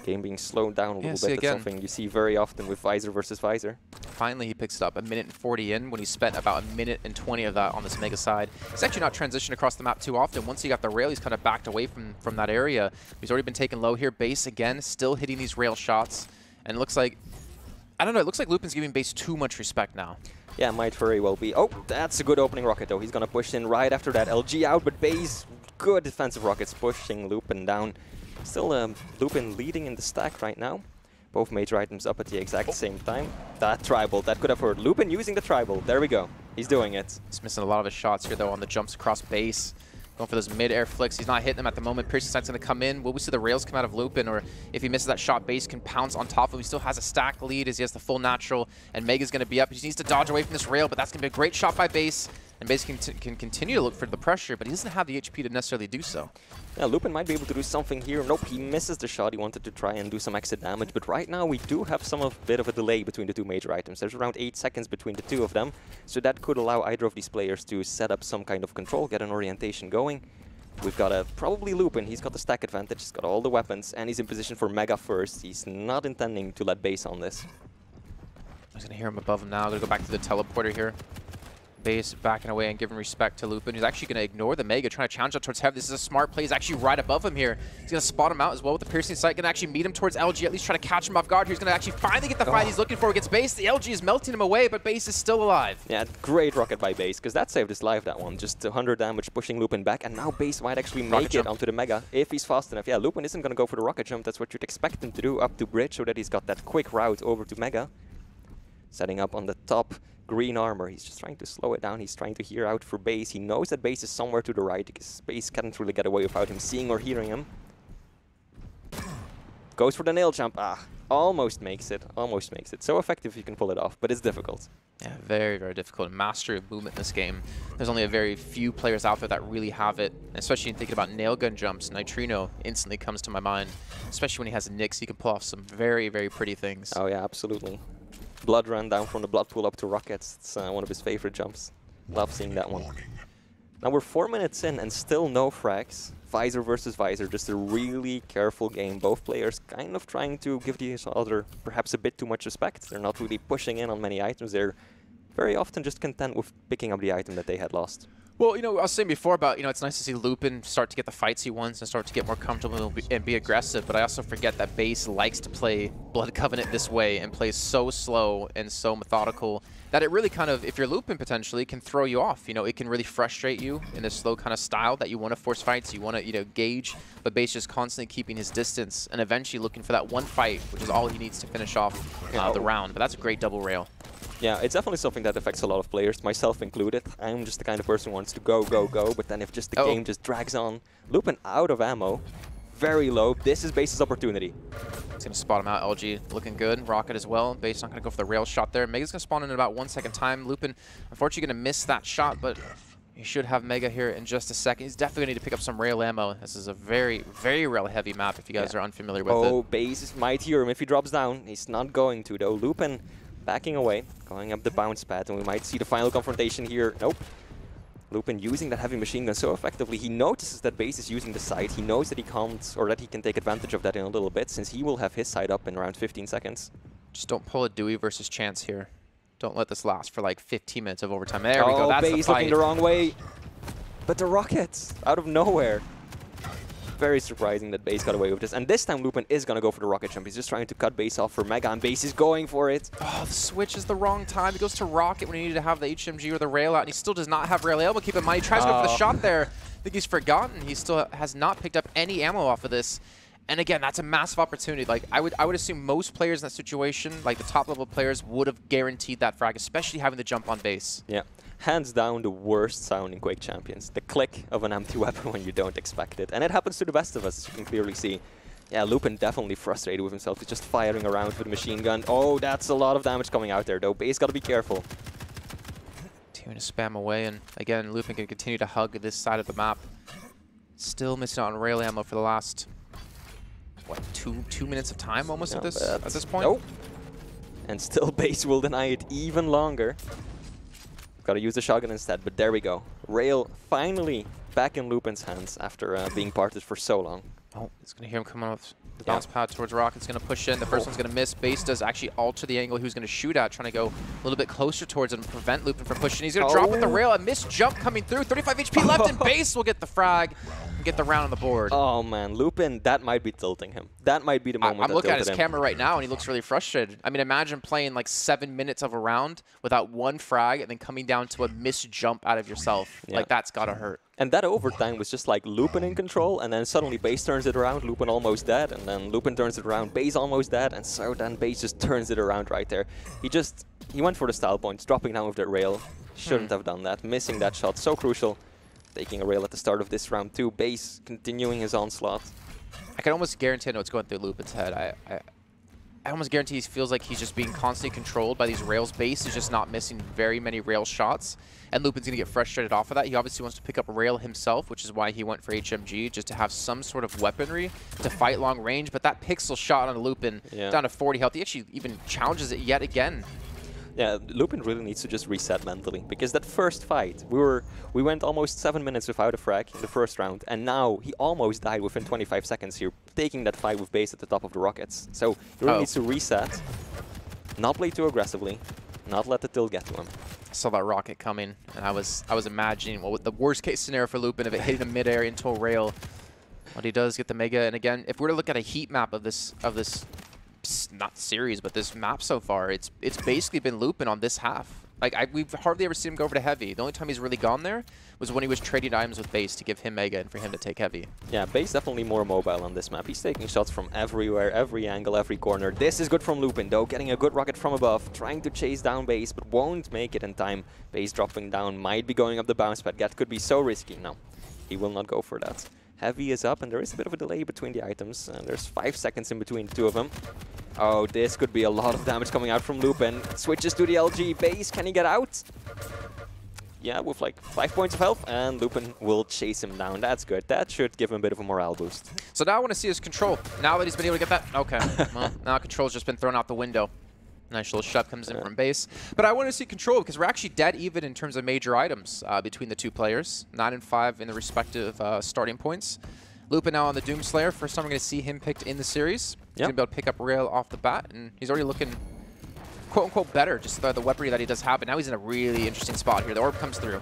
Game being slowed down a little bit. That's something you see very often with Visor versus Visor. Finally, he picks it up 1:40 in when he spent about 1:20 of that on this Mega side. He's actually not transitioned across the map too often. Once he got the rail, he's kind of backed away from that area. He's already been taken low here. Base again, still hitting these rail shots. And it looks like, I don't know, it looks like Lupin's giving base too much respect now. Yeah, might very well be. Oh, that's a good opening rocket though. He's going to push in right after that. LG out, but base, good defensive rockets pushing Lupin down. Still Lupin leading in the stack right now. Both major items up at the exact same time. That tri-bolt, that could have hurt. Lupin using the tri-bolt. There we go. He's doing it. He's missing a lot of his shots here, though, on the jumps across base. Going for those mid-air flicks. He's not hitting them at the moment. Piercing sight's going to come in. Will we see the rails come out of Lupin? Or if he misses that shot, base can pounce on top of him. He still has a stack lead as he has the full natural. And Mega's going to be up. He just needs to dodge away from this rail, but that's going to be a great shot by base. And base can continue to look for the pressure, but he doesn't have the HP to necessarily do so. Yeah, Lupin might be able to do something here. Nope, he misses the shot. He wanted to try and do some exit damage, but right now we do have bit of a delay between the two major items. There's around 8 seconds between the two of them, so that could allow either of these players to set up some kind of control, get an orientation going. We've got probably Lupin. He's got the stack advantage. He's got all the weapons, and he's in position for Mega first. He's not intending to let base on this. I'm just going to hear him above him now. I'm going to go back to the teleporter here. Base backing away and giving respect to Lupin. He's actually going to ignore the Mega, trying to challenge up towards Heavy. This is a smart play. He's actually right above him here. He's going to spot him out as well with the piercing sight. Going to actually meet him towards LG, at least try to catch him off guard. He's going to actually finally get the fight he's looking for against Base. The LG is melting him away, but Base is still alive. Yeah, great rocket by Base, because that saved his life, that one. Just 100 damage pushing Lupin back, and now Base might actually make it onto the Mega if he's fast enough. Yeah, Lupin isn't going to go for the rocket jump. That's what you'd expect him to do up to bridge, so that he's got that quick route over to Mega. Setting up on the top. Green armor. He's just trying to slow it down. He's trying to hear out for Base. He knows that Base is somewhere to the right because Base can't really get away without him seeing or hearing him. Goes for the nail jump. Ah, almost makes it. Almost makes it. So effective if you can pull it off, but it's difficult. Yeah, very, very difficult. Mastery of movement in this game. There's only a very few players out there that really have it, especially in thinking about nail gun jumps. Nitrino instantly comes to my mind, especially when he has a Nyx. He can pull off some very, very pretty things. Oh yeah, absolutely. Blood run down from the blood pool up to rockets. It's one of his favorite jumps. Love seeing that one. Now we're 4 minutes in and still no frags. Visor versus Visor, just a really careful game. Both players kind of trying to give each other perhaps a bit too much respect. They're not really pushing in on many items. They're very often just content with picking up the item that they had lost. Well, I was saying before about, it's nice to see Lupin start to get the fights he wants and start to get more comfortable and be aggressive, but I also forget that Base likes to play Blood Covenant this way and plays so slow and so methodical that it really kind of, if you're Lupin potentially, can throw you off. It can really frustrate you in this slow kind of style that you want to force fights, you want to, gauge, but Base just constantly keeping his distance and eventually looking for that one fight, which is all he needs to finish off the round. But that's a great double rail. Yeah, it's definitely something that affects a lot of players, myself included. I'm just the kind of person who wants to go, go, go, but then if just the game just drags on. Lupin out of ammo, very low. This is Base's opportunity. He's going to spot him out. LG looking good. Rocket as well. Base not going to go for the rail shot there. Mega's going to spawn in about 1 second time. Lupin, unfortunately, going to miss that shot, but he should have Mega here in just a second. He's definitely going to need to pick up some rail ammo. This is a very, very rail heavy map if you guys are unfamiliar with it. Oh, Base might hear him if he drops down. He's not going to, though. Lupin backing away, going up the bounce pad, and we might see the final confrontation here. Nope. Lupin using that heavy machine gun so effectively. He notices that Base is using the side. He knows that he can't, or that he can take advantage of that in a little bit, since he will have his side up in around 15 seconds. Just don't pull a Dewey versus Chance here. Don't let this last for like 15 minutes of overtime. There we go. That's Base the fight. looking the wrong way. But the rockets, out of nowhere. Very surprising that Base got away with this. And this time Lupin is going to go for the rocket jump. He's just trying to cut Base off for Mega, and Base is going for it. Oh, the switch is the wrong time. He goes to rocket when he needed to have the HMG or the rail out, and he still does not have rail elbow. Keep in mind, he tries to go for the shot there. I think he's forgotten. He still has not picked up any ammo off of this. And again, that's a massive opportunity. Like I would assume most players in that situation, like the top level players, would have guaranteed that frag, especially having the jump on Base. Yeah. Hands down the worst sound in Quake Champions. The click of an empty weapon when you don't expect it. And it happens to the best of us, as you can clearly see. Yeah, Lupin definitely frustrated with himself. He's just firing around with a machine gun. Oh, that's a lot of damage coming out there, though. Base got to be careful. Continuing to spam away, and again, Lupin can continue to hug this side of the map. Still missing out on rail ammo for the last, what, two minutes of time almost at this point? Nope. And still Base will deny it even longer. Got to use the shotgun instead, but there we go. Rail finally back in Lupin's hands after being parted for so long. Oh, it's going to hear him coming off the bounce pad towards Rocket's going to push in. The first one's going to miss. Base does actually alter the angle he was going to shoot at, trying to go a little bit closer towards it and prevent Lupin from pushing. He's going to drop with the rail. A missed jump coming through. 35 HP left, and Base will get the frag and get the round on the board. Oh, man. Lupin, that might be tilting him. That might be the moment I'm looking at his camera right now, and he looks really frustrated. I mean, imagine playing like 7 minutes of a round without one frag and then coming down to a missed jump out of yourself. Yeah. Like, that's got to hurt. And that overtime was just like Lupin in control, and then suddenly Base turns it around, Lupin almost dead, and then Lupin turns it around, Base almost dead, and so then Base just turns it around right there. He went for the style points, dropping down with that rail. Shouldn't have done that, missing that shot, so crucial. Taking a rail at the start of this round too, Base continuing his onslaught. I can almost guarantee I know what's going through Lupin's head. I almost guarantee he feels like he's just being constantly controlled by these rails. Base is just not missing very many rail shots, and Lupin's going to get frustrated off of that. He obviously wants to pick up rail himself, which is why he went for HMG, just to have some sort of weaponry to fight long range. But that pixel shot on Lupin down to 40 health, he actually even challenges it yet again. Yeah, Lupin really needs to just reset mentally, because that first fight, we went almost 7 minutes without a frag in the first round, and now he almost died within 25 seconds here, taking that fight with Base at the top of the rockets. So he really needs to reset, not play too aggressively, not let the tilt get to him. I saw that rocket coming, and I was imagining what the worst case scenario for Lupin if it hit him midair into a rail. But he does get the Mega, and again, if we were to look at a heat map of this not series, but this map so far, it's basically been Lupin on this half. Like, we've hardly ever seen him go over to heavy. The only time he's really gone there was when he was trading items with Base to give him Mega and for him to take heavy. Yeah, Base definitely more mobile on this map. He's taking shots from everywhere, every angle, every corner. This is good from Lupin, though, getting a good rocket from above, trying to chase down Base, but won't make it in time. Base dropping down, might be going up the bounce pad. That could be so risky. No, he will not go for that. Heavy is up, and there is a bit of a delay between the items, and there's 5 seconds in between the two of them. Oh, this could be a lot of damage coming out from Lupin. Switches to the LG. Base, can he get out? Yeah, with like 5 points of health, and Lupin will chase him down. That's good. That should give him a bit of a morale boost. So now I want to see his control. Now that he's been able to get that... Okay. Well, now control's just been thrown out the window. Nice little shove comes in from base. But I want to see control because we're actually dead even in terms of major items between the two players. 9 and 5 in the respective starting points. Lupin now on the Doomslayer. First time we're going to see him picked in the series. He's going to be able to pick up rail off the bat, and he's already looking quote-unquote better, just the weaponry that he does have. But now he's in a really interesting spot here. The orb comes through.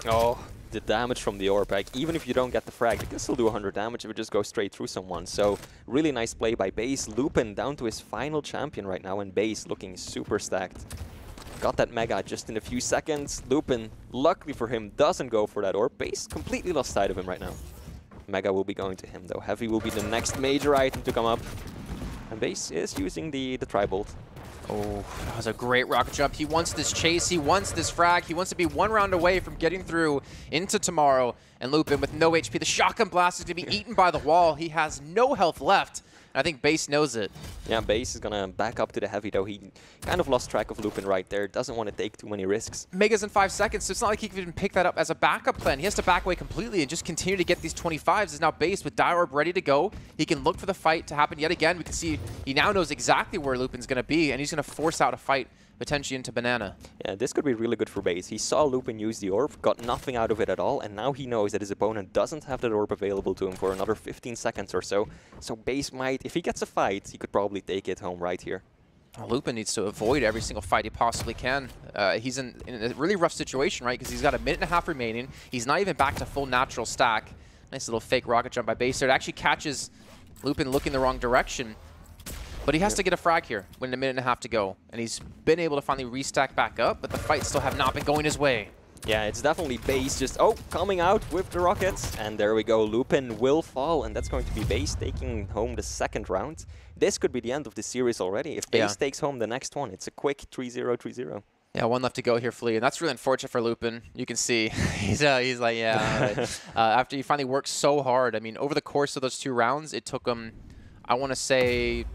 Oh, the damage from the orb. Like, even if you don't get the frag, you can still do 100 damage if it just goes straight through someone. So really nice play by base. Lupin down to his final champion right now, and base looking super stacked. Got that mega just in a few seconds. Lupin, luckily for him, doesn't go for that orb. Base completely lost sight of him right now. Mega will be going to him though. Heavy will be the next major item to come up. And base is using the Tri-Bolt. Oh, that was a great rocket jump. He wants this chase. He wants this frag. He wants to be one round away from getting through into tomorrow. And Lupin with no HP. The shotgun blast is going to be eaten by the wall. He has no health left. I think base knows it. Yeah, base is going to back up to the heavy, though. He kind of lost track of Lupin right there. Doesn't want to take too many risks. Mega's in 5 seconds, so it's not like he can even pick that up as a backup plan. He has to back away completely and just continue to get these 25s. Is now base with Die Orb ready to go. He can look for the fight to happen yet again. We can see he now knows exactly where Lupin's going to be, and he's going to force out a fight potentially into Banana. Yeah, this could be really good for base. He saw Lupin use the orb, got nothing out of it at all, and now he knows that his opponent doesn't have that orb available to him for another 15 seconds or so. So base might, if he gets a fight, he could probably take it home right here. Lupin needs to avoid every single fight he possibly can. He's in a really rough situation, right? Because he's got a minute and a half remaining. He's not even back to full natural stack. Nice little fake rocket jump by base there. It actually catches Lupin looking the wrong direction. But he has to get a frag here with a minute and a half to go. And he's been able to finally restack back up, but the fights still have not been going his way. Yeah, it's definitely base just, coming out with the rockets. And there we go, Lupin will fall, and that's going to be base taking home the second round. This could be the end of the series already. If base takes home the next one, it's a quick 3-0, 3-0. Yeah, one left to go here, Flea, and that's really unfortunate for Lupin. You can see he's like, yeah. Right. After he finally worked so hard, I mean, over the course of those 2 rounds, it took him, I want to say,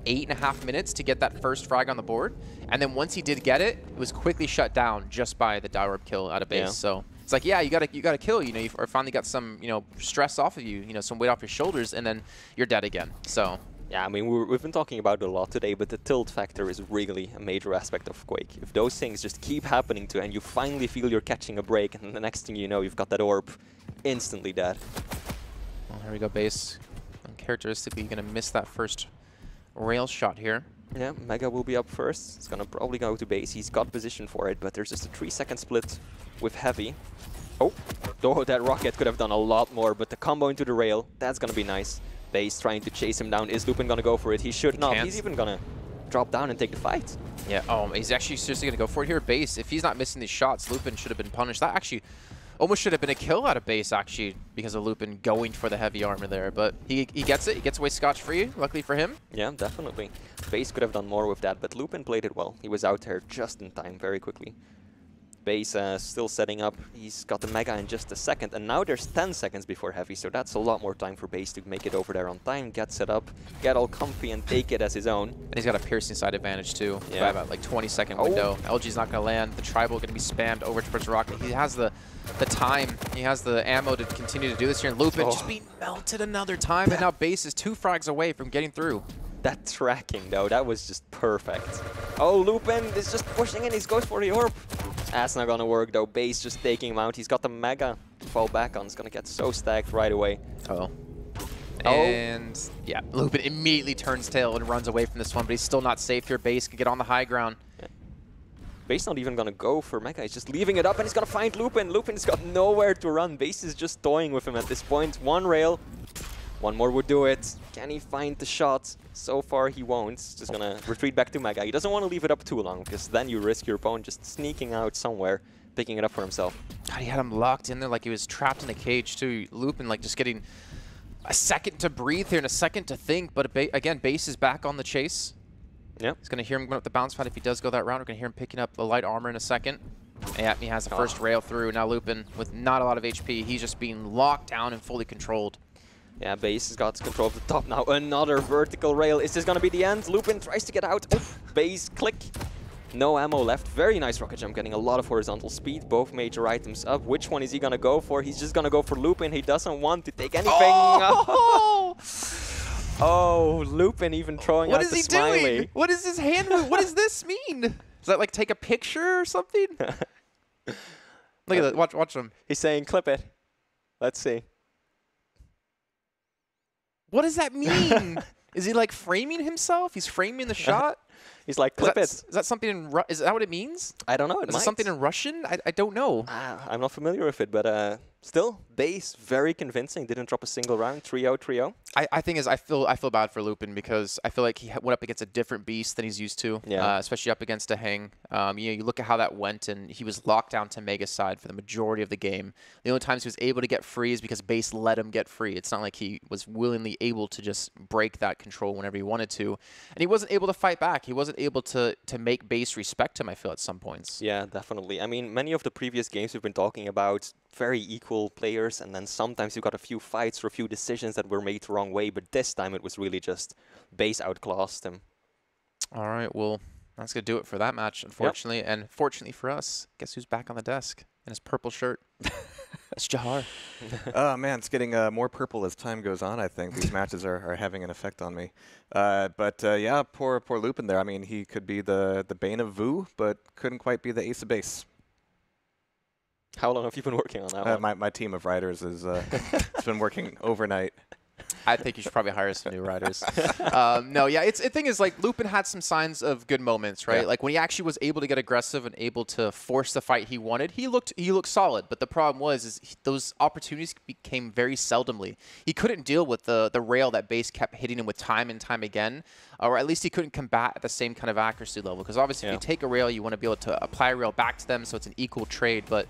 8.5 minutes to get that first frag on the board, and then once he did get it, it was quickly shut down just by the Die Orb kill out of base. So it's like, yeah, you gotta kill. You know, you've finally got some stress off of you. You know, some weight off your shoulders, and then you're dead again. So. Yeah, I mean, we've been talking about it a lot today, but the tilt factor is really a major aspect of Quake. If those things just keep happening to you and you finally feel you're catching a break, and the next thing you know, you've got that orb instantly dead. Well, here we go, base. Uncharacteristically, you're going to miss that first rail shot here. Yeah, Mega will be up first. It's going to probably go to base. He's got position for it, but there's just a 3-second split with Heavy. Oh, that rocket could have done a lot more, but the combo into the rail, that's going to be nice. Base trying to chase him down. Is Lupin going to go for it? He should not. He's even going to drop down and take the fight. Yeah, he's actually seriously going to go for it here. Base, if he's not missing these shots, Lupin should have been punished. That actually almost should have been a kill out of base, actually, because of Lupin going for the heavy armor there. But he gets it. He gets away scotch-free, luckily for him. Yeah, definitely. Base could have done more with that, but Lupin played it well. He was out there just in time, very quickly. Base still setting up. He's got the Mega in just a second, and now there's 10 seconds before Heavy, so that's a lot more time for Base to make it over there on time, get set up, get all comfy, and take it as his own. And he's got a piercing side advantage too. Yeah. By about like 20-second window. LG's not going to land. The Tribal going to be spammed over towards Rocket. He has the time. He has the ammo to continue to do this here. And Lupin just being melted another time, and now Base is 2 frags away from getting through. That tracking, though, that was just perfect. Oh, Lupin is just pushing in. He goes for the orb. That's not gonna work, though. Base just taking him out. He's got the Mega to fall back on. It's gonna get so stacked right away. And yeah, Lupin immediately turns tail and runs away from this one, but he's still not safe here. Base can get on the high ground. Yeah. Base not even gonna go for Mega. He's just leaving it up, and he's gonna find Lupin. Lupin's got nowhere to run. Base is just toying with him at this point. One rail. One more would do it. Can he find the shot? So far, he won't. He's just going to retreat back to Mega. He doesn't want to leave it up too long, because then you risk your opponent just sneaking out somewhere, picking it up for himself. God, he had him locked in there like he was trapped in a cage, too. Lupin, like, just getting a second to breathe here and a second to think. But again, Base is back on the chase. Yep. He's going to hear him going up the bounce pad if he does go that route. We're going to hear him picking up the light armor in a second. Yeah, he has the first rail through. Now Lupin, with not a lot of HP, he's just being locked down and fully controlled. Yeah, Base has got control of the top now. Another vertical rail. Is this going to be the end? Lupin tries to get out. Base, click. No ammo left. Very nice rocket jump, getting a lot of horizontal speed. Both major items up. Which one is he going to go for? He's just going to go for Lupin. He doesn't want to take anything. Oh, Lupin even throwing What out is the he smiley. doing? What is his hand move? What does this mean? Does that like take a picture or something? Look at that. Watch him. He's saying, clip it. Let's see. What does that mean? Is he like framing himself? He's framing the shot? He's like, clip it. Is that something in is that what it means? I don't know. Is it something in Russian? I don't know. I'm not familiar with it, but still, base very convincing. Didn't drop a single round. 3-0, 3-0. I think I feel bad for Lupin because I feel like he went up against a different beast than he's used to. Yeah. Especially up against a Hang. You look at how that went, and he was locked down to Mega side for the majority of the game. The only times he was able to get free is because base let him get free. It's not like he was willingly able to just break that control whenever he wanted to, and he wasn't able to fight back. He wasn't able to make base respect him, I feel, at some points. Yeah, definitely. I mean, many of the previous games we've been talking about, very equal players, and then sometimes you got a few fights or a few decisions that were made the wrong way, but this time it was really just base outclassed him. All right, well, that's going to do it for that match, unfortunately. Yep. And fortunately for us, guess who's back on the desk in his purple shirt? It's Jahar. Oh, man, it's getting more purple as time goes on, I think. These matches are having an effect on me. Yeah, poor Lupin there. I mean, he could be the bane of Vu, but couldn't quite be the ace of base. How long have you been working on that one? My team of writers is it's been working overnight. I think you should probably hire some new writers. No, yeah, the thing is, like, Lupin had some signs of good moments, right? Yeah. Like, when he actually was able to get aggressive and able to force the fight he wanted, he looked solid. But the problem was those opportunities became very seldomly. He couldn't deal with the rail that base kept hitting him with time and time again, or at least he couldn't combat at the same kind of accuracy level. Because obviously, if you take a rail, you want to be able to apply a rail back to them so it's an equal trade. But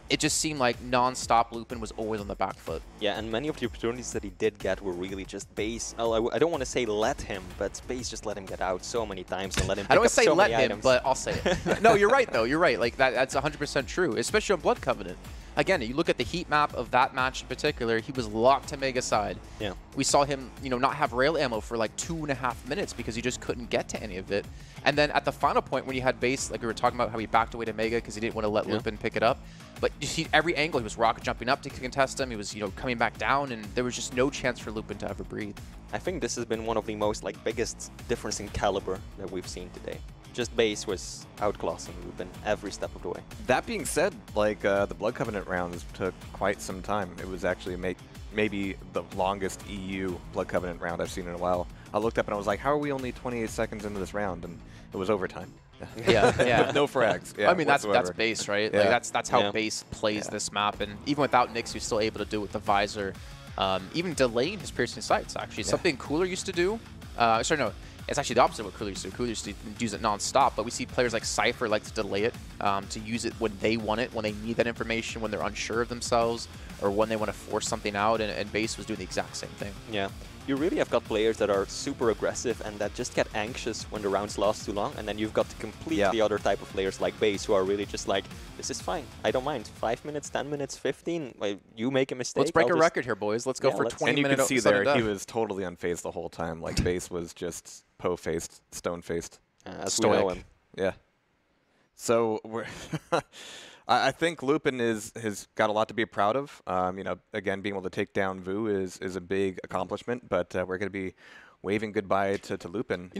it just seemed like non-stop Lupin was always on the back foot. Yeah, and many of the opportunities that he did get were really just base. Oh, I don't want to say let him, but base just let him get out so many times and let him pick I don't want to say so let him, items. but I'll say it. No, you're right, though. You're right. Like, that's 100% true, especially on Blood Covenant. Again, you look at the heat map of that match in particular, he was locked to Mega side. Yeah. We saw him, not have rail ammo for like 2.5 minutes because he just couldn't get to any of it. And then at the final point when you had base, like we were talking about how he backed away to Mega because he didn't want to let Lupin pick it up. But you see every angle, he was rocket jumping up to contest him. He was, coming back down, and there was just no chance for Lupin to ever breathe. I think this has been one of the most biggest difference in caliber that we've seen today. Just base was outclassing Lupin every step of the way. That being said, the Blood Covenant rounds took quite some time. It was actually maybe the longest EU Blood Covenant round I've seen in a while. I looked up and I was like, how are we only 28 seconds into this round? And it was overtime. Yeah. With no frags. Yeah, I mean, that's base, right? Yeah. Like, that's how base plays this map. And even without Nyx, he's still able to do it with the visor. Even delaying his piercing sights, actually. Something Cooler used to do. Sorry, no. It's actually the opposite of what Cooler used to do. Cooler used to use it non-stop, but we see players like Cypher like to delay it, to use it when they want it, when they need that information, when they're unsure of themselves, or when they want to force something out, and base was doing the exact same thing. Yeah. You really have got players that are super aggressive and that just get anxious when the rounds last too long, and then you've got the completely other type of players like base who are really just like, this is fine, I don't mind. 5 minutes, 10 minutes, 15, you make a mistake. Let's break a record here, boys. Let's go for 20 minutes. And you can see there, he was totally unfazed the whole time. Like, base was just po-faced, stone-faced. Stoic. We know him. Yeah. So I think Lupin has got a lot to be proud of. Again, being able to take down Vu is a big accomplishment, but we're going to be waving goodbye to Lupin.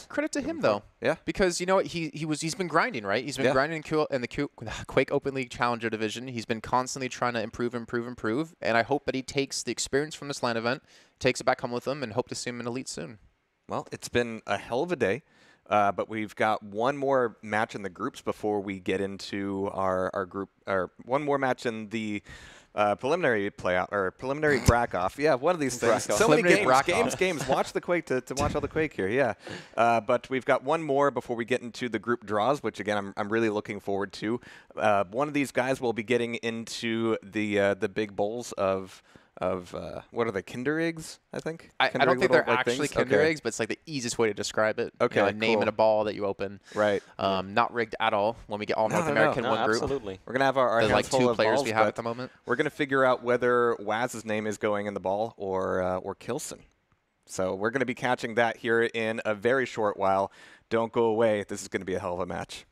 Credit to him though. Yeah. Because he's been grinding, right? He's been grinding in the Quake Open League Challenger division. He's been constantly trying to improve, and I hope that he takes the experience from this LAN event, takes it back home with him, and hope to see him in Elite soon. Well, it's been a hell of a day. But we've got one more match in the groups before we get into our group, or one more match in the preliminary playoff or preliminary brack-off. Yeah, one of these things. So many games. Watch the Quake to watch all the Quake here. Yeah, but we've got one more before we get into the group draws, which again I'm really looking forward to. One of these guys will be getting into the big bowls of what are they, Kinder eggs, I think? I don't think they're actually Kinder eggs, but it's like the easiest way to describe it. Okay, a name and a ball that you open. Right. Not rigged at all when we get all North American one group. Absolutely. We're going to have our like two players balls, we have at the moment. We're going to figure out whether Whaz's name is going in the ball or K1llsen. So we're going to be catching that here in a very short while. Don't go away. This is going to be a hell of a match.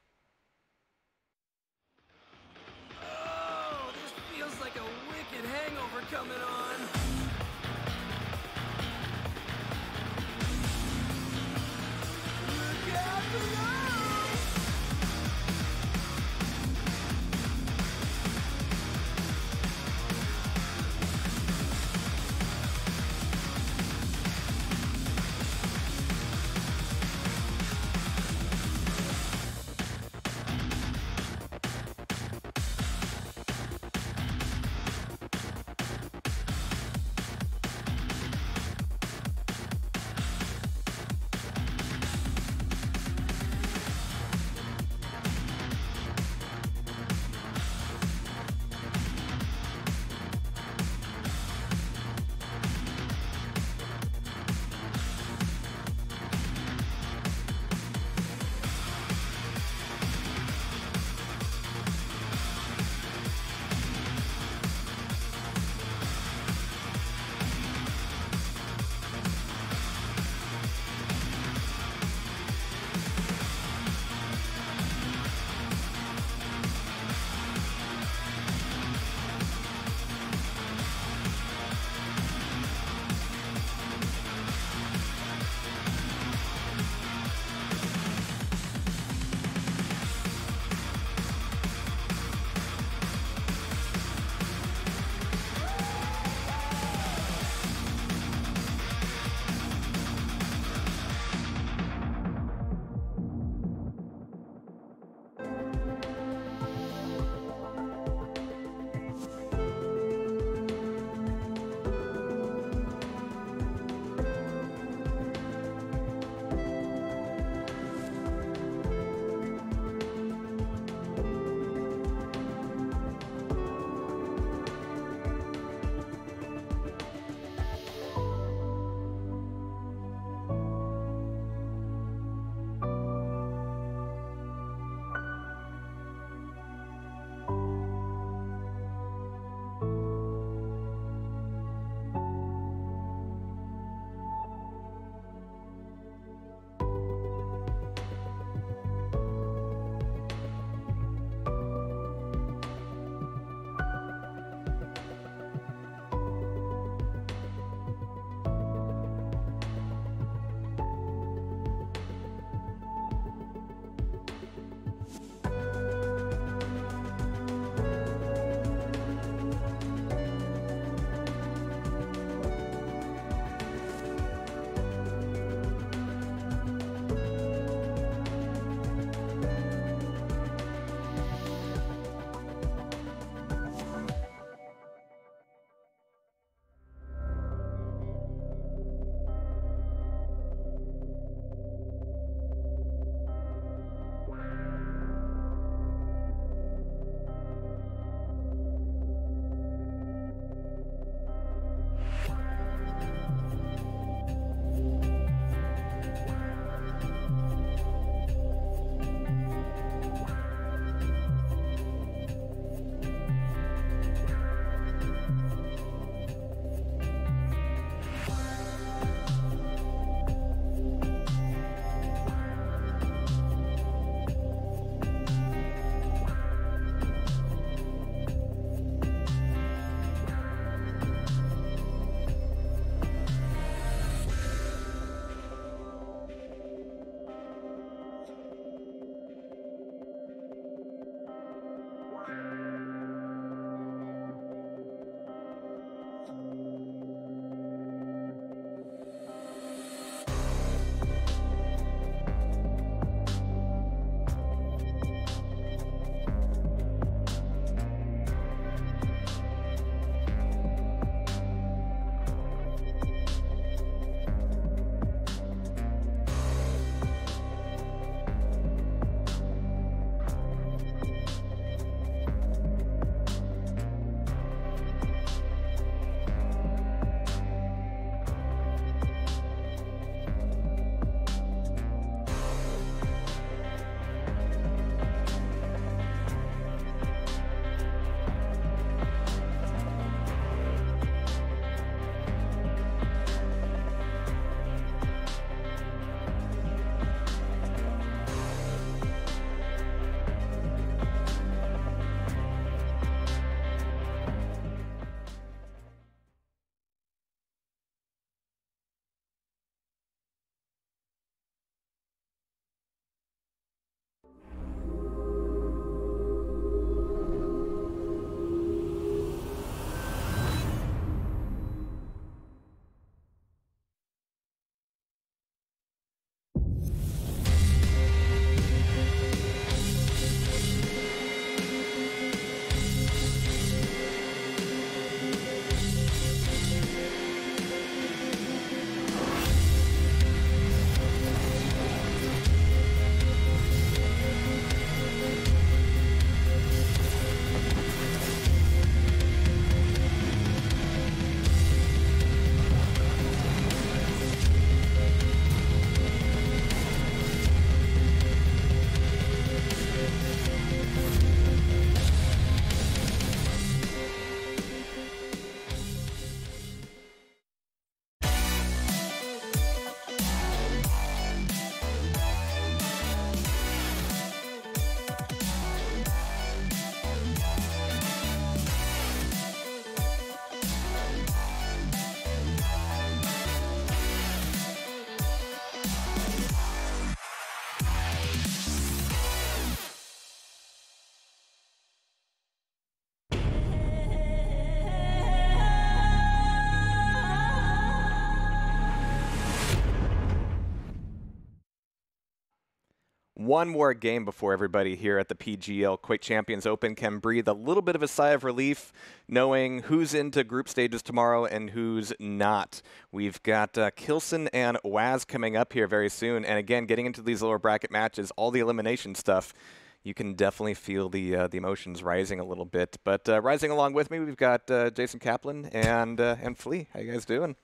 one more game before everybody here at the PGL Quake Champions Open can breathe a little bit of a sigh of relief, knowing who's into group stages tomorrow and who's not. We've got K1llsen and Whaz coming up here very soon, and again, getting into these lower bracket matches, all the elimination stuff, you can definitely feel the emotions rising a little bit. But rising along with me, we've got Jason Kaplan and Flea. How you guys doing?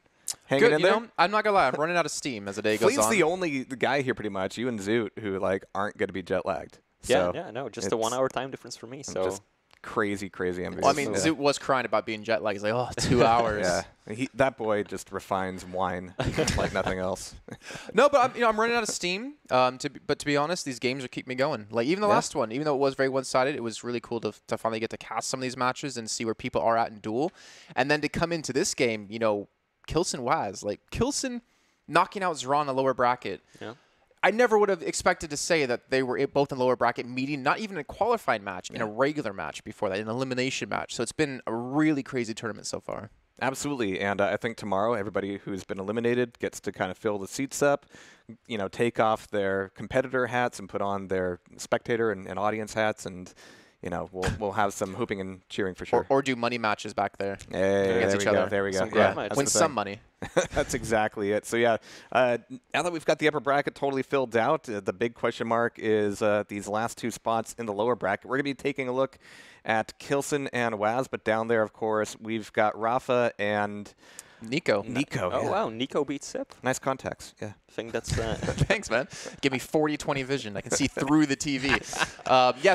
Hanging in there? Know, I'm not gonna lie, I'm running out of steam as the day goes on. Flea's the only guy here, pretty much, you and Zoot, who aren't going to be jet lagged. Yeah, so yeah, no, just a 1 hour time difference for me. So just crazy envious. Well, I mean, Zoot was crying about being jet lagged. He's like, oh, 2 hours. Yeah, that boy just refines wine like nothing else. No, but I'm running out of steam. But to be honest, these games are keeping me going. Like even the last one, even though it was very one-sided, it was really cool to finally get to cast some of these matches and see where people are at in duel, and then to come into this game, K1llsen Whaz, like K1llsen knocking out Zron in the lower bracket. Yeah. I never would have expected to say that they were both in lower bracket meeting, not even a qualifying match, in a regular match before that, an elimination match. So it's been a really crazy tournament so far. Absolutely, and I think tomorrow everybody who's been eliminated gets to kind of fill the seats up, take off their competitor hats and put on their spectator and audience hats, and we'll have some hooping and cheering for sure. Or do money matches back there against each other. There we go. Yeah, win some money. That's exactly it. So yeah, now that we've got the upper bracket totally filled out, the big question mark is these last two spots in the lower bracket. We're going to be taking a look at K1llsen and Whaz, but down there, of course, we've got Rafa and Nico. Oh, wow. Nico beats Sip. Nice context. Yeah. I think that's... Thanks, man. Give me 40/20 vision. I can see through the TV.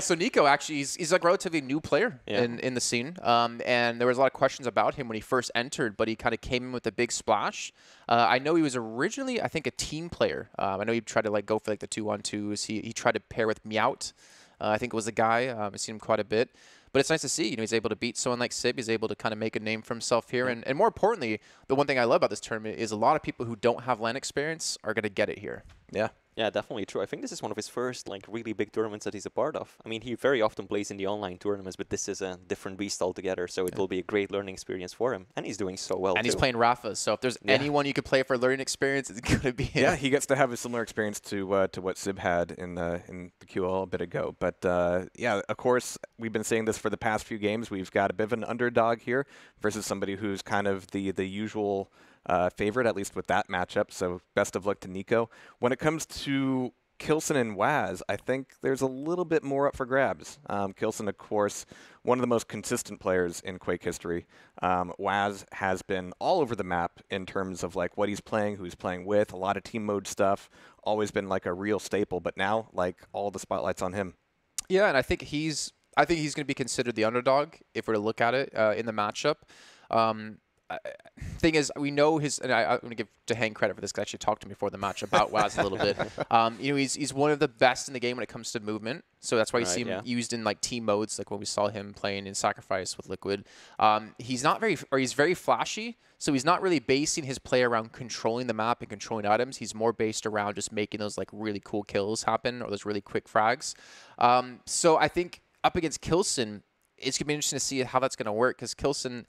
So Nico, actually, he's like a relatively new player in the scene. And there was a lot of questions about him when he first entered, but he kind of came in with a big splash. I know he was originally, I think, a team player. I know he tried to go for the 2-on-2s. He tried to pair with Meowt. I think it was a guy. I've seen him quite a bit. But it's nice to see, he's able to beat someone like Sib. He's able to kind of make a name for himself here. And more importantly, the one thing I love about this tournament is a lot of people who don't have LAN experience are going to get it here. Yeah. Yeah, definitely true. I think this is one of his first really big tournaments that he's a part of. I mean, he very often plays in the online tournaments, but this is a different beast altogether. So it will be a great learning experience for him, and he's doing so well. And he's playing Rafa, so if there's anyone you could play for learning experience, it's going to be him. Yeah, he gets to have a similar experience to what Sib had in the QL a bit ago. But yeah, of course, we've been saying this for the past few games. We've got a bit of an underdog here versus somebody who's kind of the usual favorite, at least with that matchup. So best of luck to Nico. When it comes to K1llsen and Whaz, I think there's a little bit more up for grabs. K1llsen, of course, one of the most consistent players in Quake history. Whaz has been all over the map in terms of what he's playing, who he's playing with, a lot of team mode stuff, always been a real staple, but now all the spotlight's on him. Yeah, and I think he's going to be considered the underdog if we're to look at it in the matchup. Thing is, we know his, and I'm going to give Jahang credit for this, because I actually talked to him before the match about Whaz a little bit. He's one of the best in the game when it comes to movement, so that's why you see him used in team modes, like when we saw him playing in Sacrifice with Liquid. He's very flashy, so he's not really basing his play around controlling the map and controlling items. He's more based around just making those really cool kills happen, or those really quick frags. So I think up against K1llsen, it's going to be interesting to see how that's going to work, because K1llsen,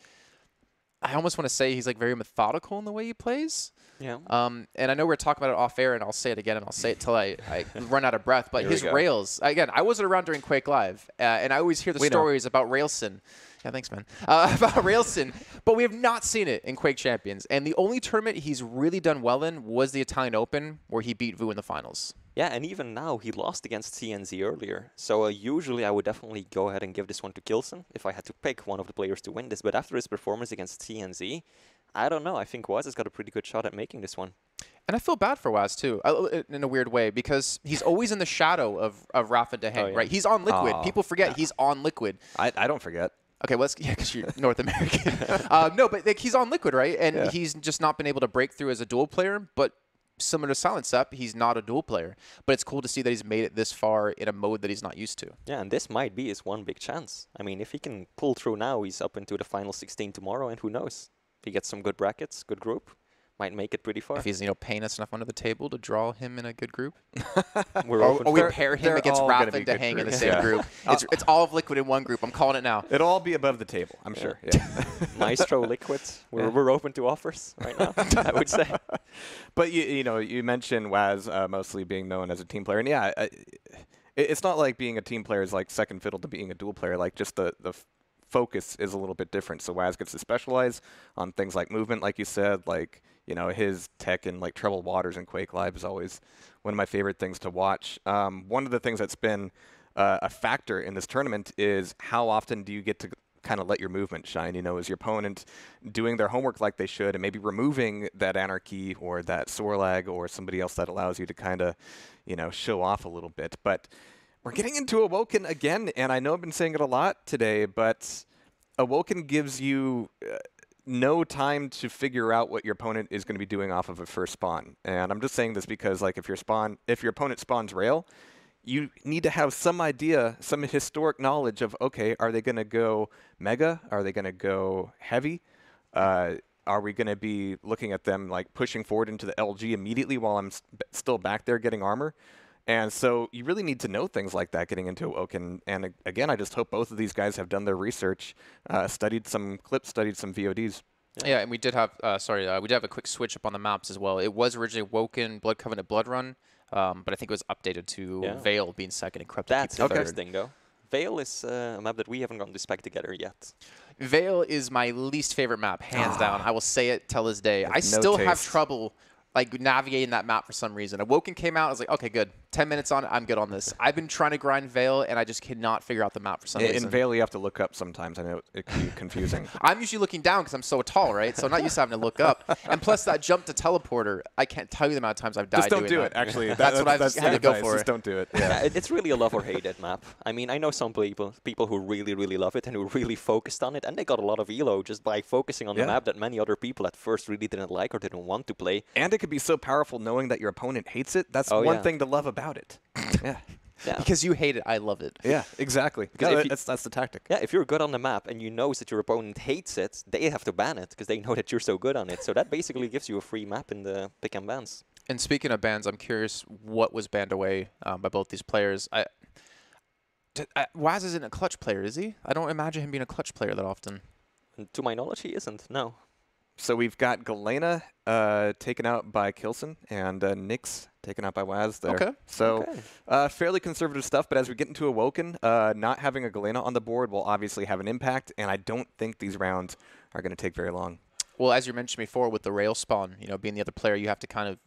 I almost want to say he's very methodical in the way he plays. Yeah. And I know we're talking about it off air, and I'll say it again, and I'll say it till I run out of breath. But his rails, again, I wasn't around during Quake Live, and I always hear the stories about K1llsen. Yeah, thanks, man. About K1llsen, but we have not seen it in Quake Champions. And the only tournament he's really done well in was the Italian Open, where he beat Vu in the finals. Yeah, and even now, he lost against CNZ earlier. So usually I would definitely go ahead and give this one to K1llsen if I had to pick one of the players to win this. But after his performance against CNZ, I don't know. I think Whaz has got a pretty good shot at making this one. And I feel bad for Whaz, too, in a weird way, because he's always in the shadow of Rafa Deheng, right? He's on Liquid. People forget he's on Liquid. I don't forget. Okay, well, because you're North American. No, but he's on Liquid, right? And he's just not been able to break through as a dual player, but similar to Silence Up, he's not a dual player. But it's cool to see that he's made it this far in a mode that he's not used to. Yeah, and this might be his one big chance. I mean, if he can pull through now, he's up into the final 16 tomorrow, and who knows? If he gets some good brackets, good group, might make it pretty far. If he's, paying us enough under the table to draw him in a good group. Or we pair him against Rafa to hang in the same group. It's all of Liquid in one group. I'm calling it now. It'll all be above the table, I'm sure. Yeah. Maestro Liquid. We're open to offers right now, I would say. But you mentioned Whaz mostly being known as a team player, and yeah, it's not like being a team player is like second fiddle to being a dual player. Like just the focus is a little bit different. So Whaz gets to specialize on things like movement, like you said, like his tech in like troubled waters and Quake Live is always one of my favorite things to watch. One of the things that's been a factor in this tournament is how often do you get to kind of let your movement shine? Is your opponent doing their homework like they should and maybe removing that anarchy or that soar lag or somebody else that allows you to kind of, show off a little bit. But we're getting into Awoken again, and I know I've been saying it a lot today, but Awoken gives you no time to figure out what your opponent is going to be doing off of a first spawn. And I'm just saying this because, like, if your opponent spawns rail, you need to have some idea, some historic knowledge of, okay, are they going to go mega? Are they going to go heavy? Are we going to be looking at them like pushing forward into the LG immediately while I'm still back there getting armor? And so you really need to know things like that getting into Awoken. And again, I just hope both of these guys have done their research, studied some clips, studied some VODs. Yeah, and we did have, we did have a quick switch up on the maps as well. It was originally Awoken, Blood Covenant, Blood Run, but I think it was updated to Veil being second and Corrupted. That's interesting, though. Veil is a map that we haven't gotten to spec together yet. Veil is my least favorite map, hands down. I will say it till this day. I still have trouble navigating that map for some reason. Awoken came out, I was like, okay, good. 10 minutes on it, I'm good on this. I've been trying to grind Veil, and I just cannot figure out the map for some reason. In Veil, you have to look up sometimes. I know it can be confusing. I'm usually looking down because I'm so tall, right? So I'm not used to having to look up. And plus that jump to teleporter, I can't tell you the amount of times I've died doing that. Just don't do it, actually. That's what I've had to go for. Just don't do it. Yeah. It's really a love or hate it map. I mean, I know some people who really, really love it and who really focused on it, and they got a lot of elo just by focusing on the map that many other people at first really didn't like or didn't want to play. And it could be so powerful knowing that your opponent hates it. That's one thing to love about it. Yeah. Because you hate it, I love it. Yeah, exactly. That's the tactic. Yeah, if you're good on the map and you know that your opponent hates it, they have to ban it because they know that you're so good on it. So that basically gives you a free map in the pick and bans. And speaking of bans, I'm curious what was banned away by both these players. Whaz isn't a clutch player, is he? I don't imagine him being a clutch player that often. And to my knowledge, he isn't, no. So we've got Galena taken out by K.llsen and Nyx taken out by Whaz there. Okay. So fairly conservative stuff, but as we get into Awoken, not having a Galena on the board will obviously have an impact, and I don't think these rounds are going to take very long. Well, as you mentioned before, with the rail spawn, being the other player, you have to kind of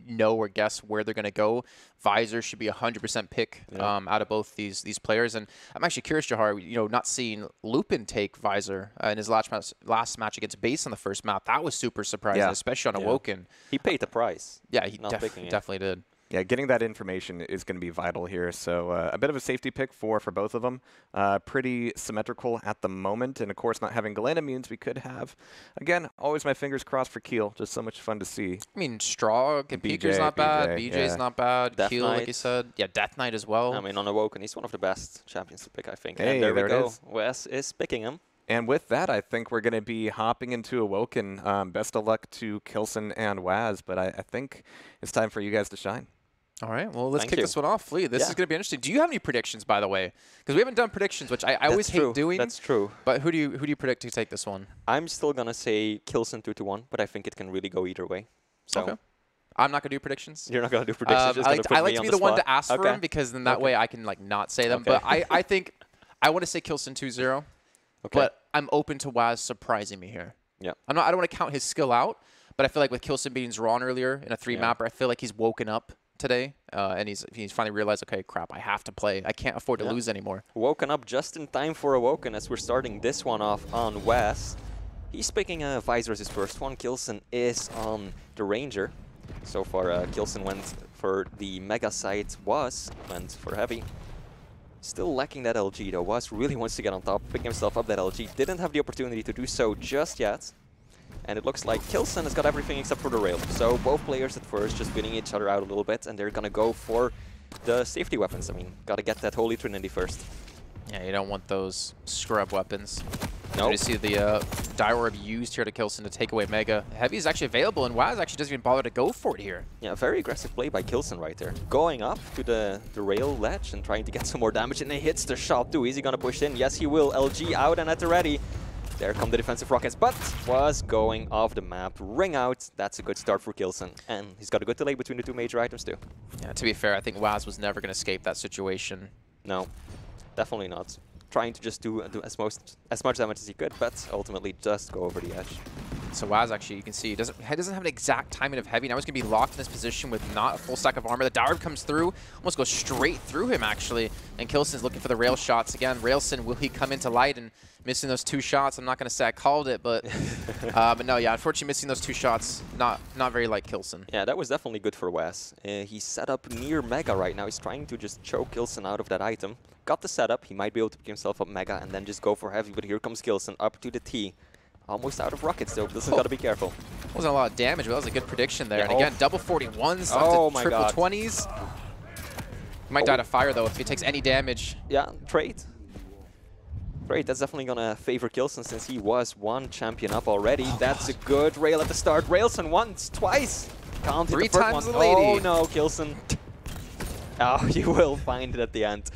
know or guess where they're going to go. Visor should be 100% pick out of both these players. And I'm actually curious, Jahar, not seeing Lupin take Visor in his last match against Base on the first map. That was super surprising, especially on Awoken. He paid the price. Yeah, he definitely did. Yeah, getting that information is going to be vital here. So a bit of a safety pick for both of them. Pretty symmetrical at the moment. And, of course, not having Galena means we could have, again, always my fingers crossed for Keel. Just so much fun to see. I mean, Strog and Peeker's not bad. BJ's not bad. Death Keel, Knight. like you said. Yeah, Death Knight as well. I mean, on Awoken, he's one of the best champions to pick, I think. Hey, and there we go. it is. Wes is picking him. And with that, I think we're going to be hopping into Awoken. Best of luck to K.llsen and Whaz. But I think it's time for you guys to shine. All right, well, let's kick this one off, Flea. This is going to be interesting. Do you have any predictions, by the way? Because we haven't done predictions, which I always hate doing. That's true. But who do you predict to take this one? I'm still going to say K.llsen 2-1, but I think it can really go either way. So okay. I'm not going to do predictions. You're not going to do predictions? I like to be the one to ask for them because then that way I can not say them. But I think I want to say K.llsen 2-0, but I'm open to Whaz surprising me here. Yeah. I don't want to count his skill out, but I feel like with K.llsen beating Zron earlier in a 3-mapper, I feel like he's woken up today, and he's finally realized, okay, crap, I have to play. I can't afford to lose anymore. Woken up just in time for Awoken as we're starting this one off on Whaz. He's picking a Visor as his first one. K.llsen is on the Ranger. So far, K.llsen went for the Mega site, Whaz went for Heavy. Still lacking that LG though. Whaz really wants to get on top, pick himself up that LG. Didn't have the opportunity to do so just yet. And it looks like K.llsen has got everything except for the rail. So both players at first just winning each other out a little bit, and they're going to go for the safety weapons. I mean, got to get that Holy Trinity first. Yeah, you don't want those scrub weapons. Nope. You see the Dire Orb used here to Llsen to take away Mega. Heavy is actually available, and Whaz actually doesn't even bother to go for it here. Yeah, very aggressive play by Llsen right there. Going up to the rail ledge and trying to get some more damage, and he hits the shot too. Is he gonna push in? Yes, he will. LG out and at the ready. There come the defensive rockets, but was going off the map. Ring out. That's a good start for Llsen. And he's got a good delay between the two major items too. Yeah, to be fair, I think Whaz was never going to escape that situation. No, definitely not. Trying to just do as much damage as he could, but ultimately just go over the edge. So Whaz actually, you can see, he doesn't have an exact timing of Heavy. Now he's going to be locked in this position with not a full stack of armor. The Dire Orb comes through, almost goes straight through him actually. And Llsen's looking for the rail shots again. Llsen, will he come into light and missing those 2 shots? I'm not going to say I called it, but no, yeah, unfortunately missing those 2 shots, not very like Llsen. Yeah, that was definitely good for Whaz. He's set up near Mega right now. He's trying to just choke Llsen out of that item. Got the setup. He might be able to pick himself up Mega and then just go for Heavy, but here comes Llsen up to the T. Almost out of rockets though. Llsen's got to be careful. Wasn't a lot of damage, but that was a good prediction there. Yeah, and again, double 41s, oh to triple 20s. He might die to fire though if he takes any damage. Yeah, trade. Great, that's definitely gonna favor Llsen since he was 1 champion up already. Oh, that's God. A good rail at the start. Llsen once, twice. Can't hit 3 the first times one. the lady. Oh no, Llsen. Oh, you will find it at the end.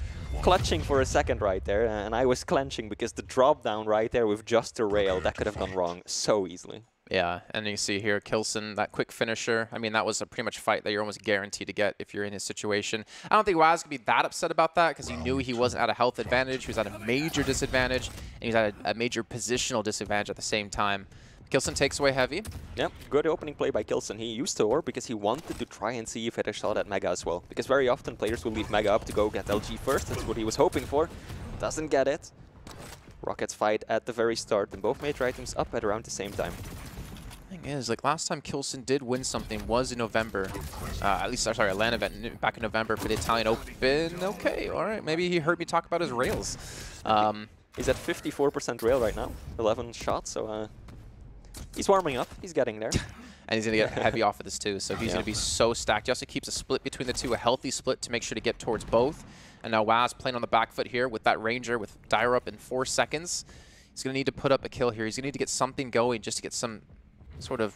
Clutching for a second right there, and I was clenching because the drop down right there with just a rail, that could have gone wrong so easily. Yeah, and you see here, Llsen, that quick finisher. I mean, that was a pretty much fight that you're almost guaranteed to get if you're in his situation. I don't think Whaz could be that upset about that because he knew he wasn't at a health advantage. He was at a major disadvantage, and he was at a major positional disadvantage at the same time. Llsen takes away Heavy. Yep, good opening play by Llsen. He used the orb because he wanted to try and see if he had a shot at Mega as well. Because very often players will leave Mega up to go get LG first. That's what he was hoping for. Doesn't get it. Rockets fight at the very start, and both major items up at around the same time. Thing is, like last time Llsen did win something was in November. At least, sorry, a LAN event back in November for the Italian Open. Okay, all right. Maybe he heard me talk about his rails. He's at 54% rail right now, 11 shots, so he's warming up. He's getting there. And he's going to get Heavy off of this too, so he's going to be so stacked. He also keeps a split between the two, a healthy split to make sure to get towards both. And now Whaz playing on the back foot here with that Ranger with Dire up in 4 seconds. He's going to need to put up a kill here. He's going to need to get something going just to get some sort of,